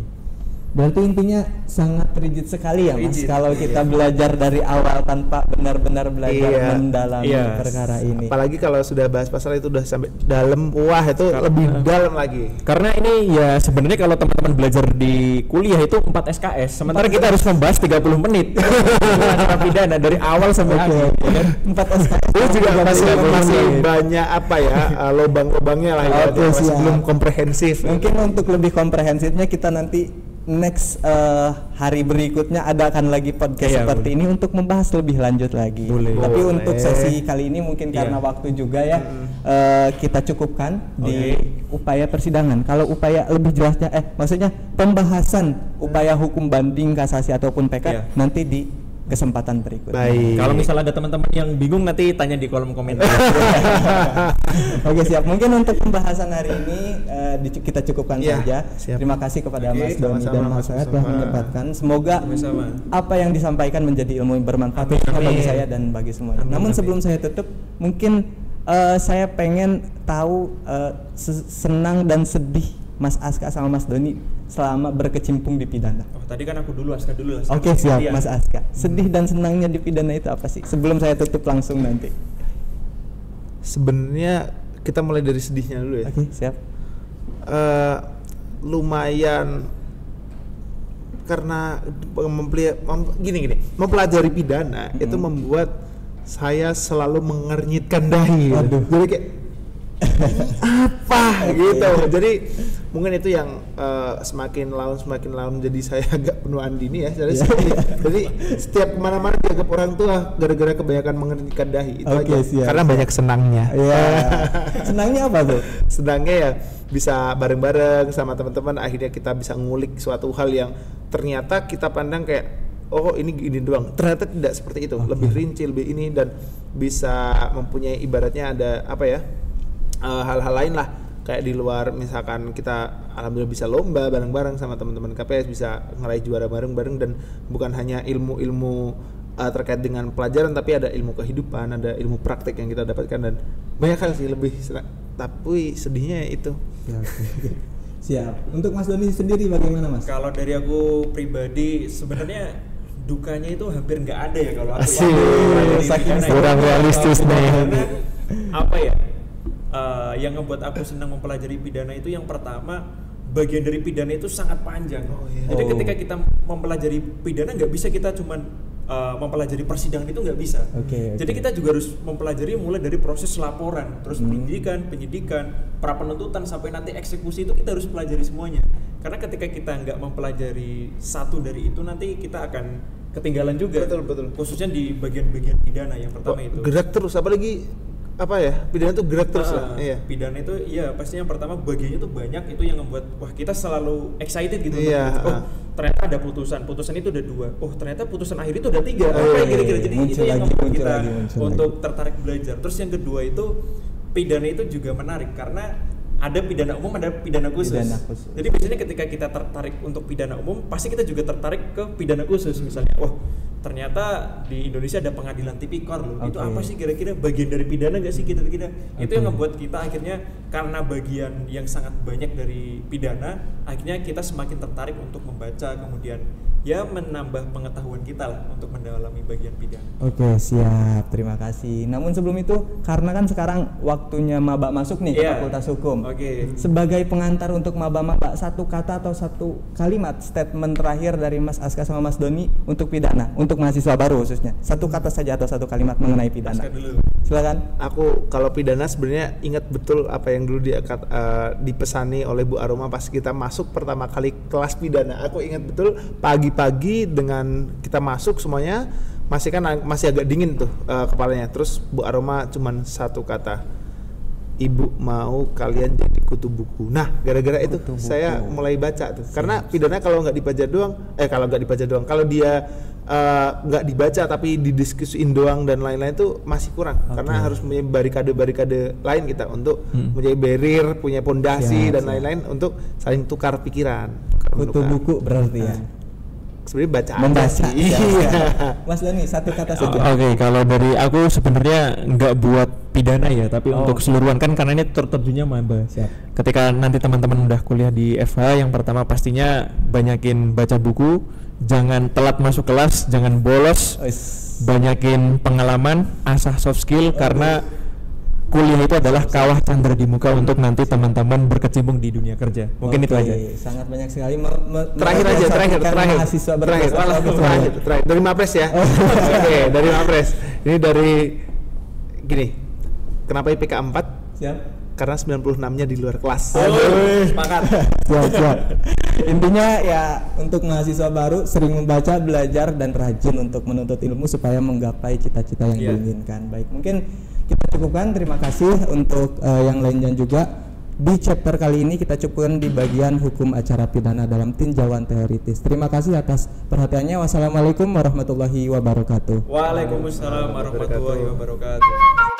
Berarti intinya sangat rigid sekali ya Mas Rigid. kalau kita belajar dari awal tanpa benar-benar belajar Iya. mendalami Iya. perkara ini. Apalagi kalau sudah bahas pasal itu udah sampai dalam, wah itu lebih dalam lagi. karena ini ya sebenarnya kalau teman-teman belajar di kuliah itu 4 SKS, sementara kita harus membahas 30 menit perkara pidana dari awal sampai Oke, akhir. oke. 4 SKS. Itu juga masih 30 masih menit. banyak apa ya lubang-lubangnya lah ya, Oke, masih siap. belum komprehensif. Mungkin untuk lebih komprehensifnya kita nanti next hari berikutnya adakan lagi podcast Iya, seperti ini untuk membahas lebih lanjut lagi. Boleh. Tapi Boleh. untuk sesi kali ini mungkin Iya. karena waktu juga ya kita cukupkan di Oke. upaya persidangan. Kalau upaya lebih jelasnya maksudnya pembahasan upaya hukum banding, kasasi ataupun PK Iya. nanti di kesempatan berikutnya. Baik. Kalau misalnya ada teman-teman yang bingung nanti tanya di kolom komentar. Oke, siap. Mungkin untuk pembahasan hari ini kita cukupkan Iya, saja. siap. Terima kasih kepada Oke, Mas Doni sama-sama, dan Mas Mas Saya telah Mustafa. menyempatkan. Semoga Sama-sama. apa yang disampaikan menjadi ilmu yang bermanfaat khususnya bagi saya dan bagi semuanya. Namun sebelum saya tutup, mungkin saya pengen tahu senang dan sedih Mas Aska sama Mas Doni selama berkecimpung di pidana. Oh, tadi kan aku dulu, Aska dulu lah. Oke, siap Iya. Mas Aska. Sedih dan senangnya di pidana itu apa sih? Sebelum saya tutup langsung nanti. Sebenarnya kita mulai dari sedihnya dulu ya. Oke, siap. Lumayan karena gini mempelajari pidana itu membuat saya selalu mengernyitkan dahi. Waduh. Jadi kayak apa gitu. Jadi mungkin itu yang semakin laun jadi saya agak penuh andini ya. Jadi setiap kemana-mana dianggap orang tua gara-gara kebanyakan mengernyitkan dahi itu Oke, aja. siap. Karena banyak senangnya. Iya. Senangnya apa tuh? Senangnya ya bisa bareng-bareng sama teman-teman, akhirnya kita bisa ngulik suatu hal yang ternyata kita pandang kayak oh ini doang, ternyata tidak seperti itu. Lebih rinci, lebih ini, dan bisa mempunyai ibaratnya ada apa ya hal-hal lain lah, kayak di luar misalkan kita alhamdulillah bisa lomba bareng-bareng sama teman-teman KPS, bisa ngeraih juara bareng-bareng, dan bukan hanya ilmu-ilmu terkait dengan pelajaran, tapi ada ilmu kehidupan, ada ilmu praktek yang kita dapatkan, dan banyak hal sih lebih tapi sedihnya itu. Ya, oke. Siap. Untuk Mas Doni sendiri bagaimana Mas? Kalau dari aku pribadi sebenarnya dukanya itu hampir nggak ada ya kalau aku. Asik. Saking kurang realistis nih. Karena apa ya? Yang membuat aku senang mempelajari pidana itu yang pertama, bagian dari pidana itu sangat panjang. Jadi ketika kita mempelajari pidana nggak bisa kita cuman mempelajari persidangan itu nggak bisa. Oke. Jadi kita juga harus mempelajari mulai dari proses laporan, terus penyidikan, pra penuntutan sampai nanti eksekusi itu kita harus pelajari semuanya. Karena ketika kita nggak mempelajari satu dari itu nanti kita akan ketinggalan juga. Betul. Khususnya di bagian-bagian pidana yang pertama itu. Gerak terus, apalagi apa ya, pidana tuh gerak terus lah. Iya. Pidana itu iya pasti yang pertama bagiannya tuh banyak, itu yang membuat wah kita selalu excited gitu. Iya, untuk, ternyata ada putusan itu udah 2, oh ternyata putusan akhir itu udah 3, apa yang kira-kira, jadi muncul itu yang lagi, membuat muncul kita lagi. untuk tertarik belajar. Terus yang kedua itu pidana itu juga menarik karena ada pidana umum, ada pidana khusus. Jadi biasanya ketika kita tertarik untuk pidana umum, pasti kita juga tertarik ke pidana khusus. Misalnya, wah ternyata di Indonesia ada pengadilan tipikor loh. Itu apa sih kira-kira, bagian dari pidana nggak sih kira-kira? Itu yang membuat kita akhirnya karena bagian yang sangat banyak dari pidana, akhirnya kita semakin tertarik untuk membaca, kemudian ya menambah pengetahuan kita lah untuk mendalami bagian pidana. Oke, siap. Terima kasih. Namun sebelum itu, karena kan sekarang waktunya maba masuk nih ke Fakultas Hukum. Sebagai pengantar untuk maba-maba, satu kata atau satu kalimat statement terakhir dari Mas Aska sama Mas Doni untuk pidana, untuk mahasiswa baru khususnya. Satu kata saja atau satu kalimat mengenai pidana. Aska dulu. Silakan. Aku kalau pidana sebenarnya ingat betul apa yang dulu dipesani oleh Bu Aroma pas kita masuk pertama kali kelas pidana. Aku ingat betul pagi-pagi dengan kita masuk semuanya masih agak dingin tuh kepalanya. Terus Bu Aroma cuman satu kata, Ibu mau kalian jadi kutu buku. Nah, gara-gara itu saya mulai baca tuh. Karena pidana kalau nggak dibaca doang, kalau dia nggak dibaca tapi didiskusiin doang dan lain-lain itu masih kurang. Karena harus punya barikade lain kita untuk punya barrier, punya pondasi dan lain-lain untuk saling tukar pikiran. Kutu buku berarti ya. Sebenarnya baca. Iya. Mas Dani, satu kata saja. Oke, kalau dari aku sebenarnya nggak buat pidana ya, tapi untuk keseluruhan kan karena ini terjunnya maba. Ketika nanti teman-teman udah kuliah di FH, yang pertama pastinya banyakin baca buku, jangan telat masuk kelas, jangan bolos, banyakin pengalaman, asah soft skill karena kuliah itu adalah kawah candra di muka untuk nanti teman-teman berkecimpung di dunia kerja. Mungkin itu aja. Sangat banyak sekali. Terakhir mahasiswa terakhir dari Mapres ya. Oke, dari Mapres. Ini dari gini. Kenapa IPK 4? Siap. Karena 96-nya di luar kelas. Sepakat. Siap. Intinya ya untuk mahasiswa baru sering membaca, belajar dan rajin untuk menuntut ilmu supaya menggapai cita-cita yang diinginkan. Baik, mungkin kita cukupkan. Terima kasih untuk yang lainnya juga. Di chapter kali ini kita cukupkan di bagian hukum acara pidana dalam tinjauan teoritis. Terima kasih atas perhatiannya. Wassalamualaikum warahmatullahi wabarakatuh. Waalaikumsalam warahmatullahi wabarakatuh.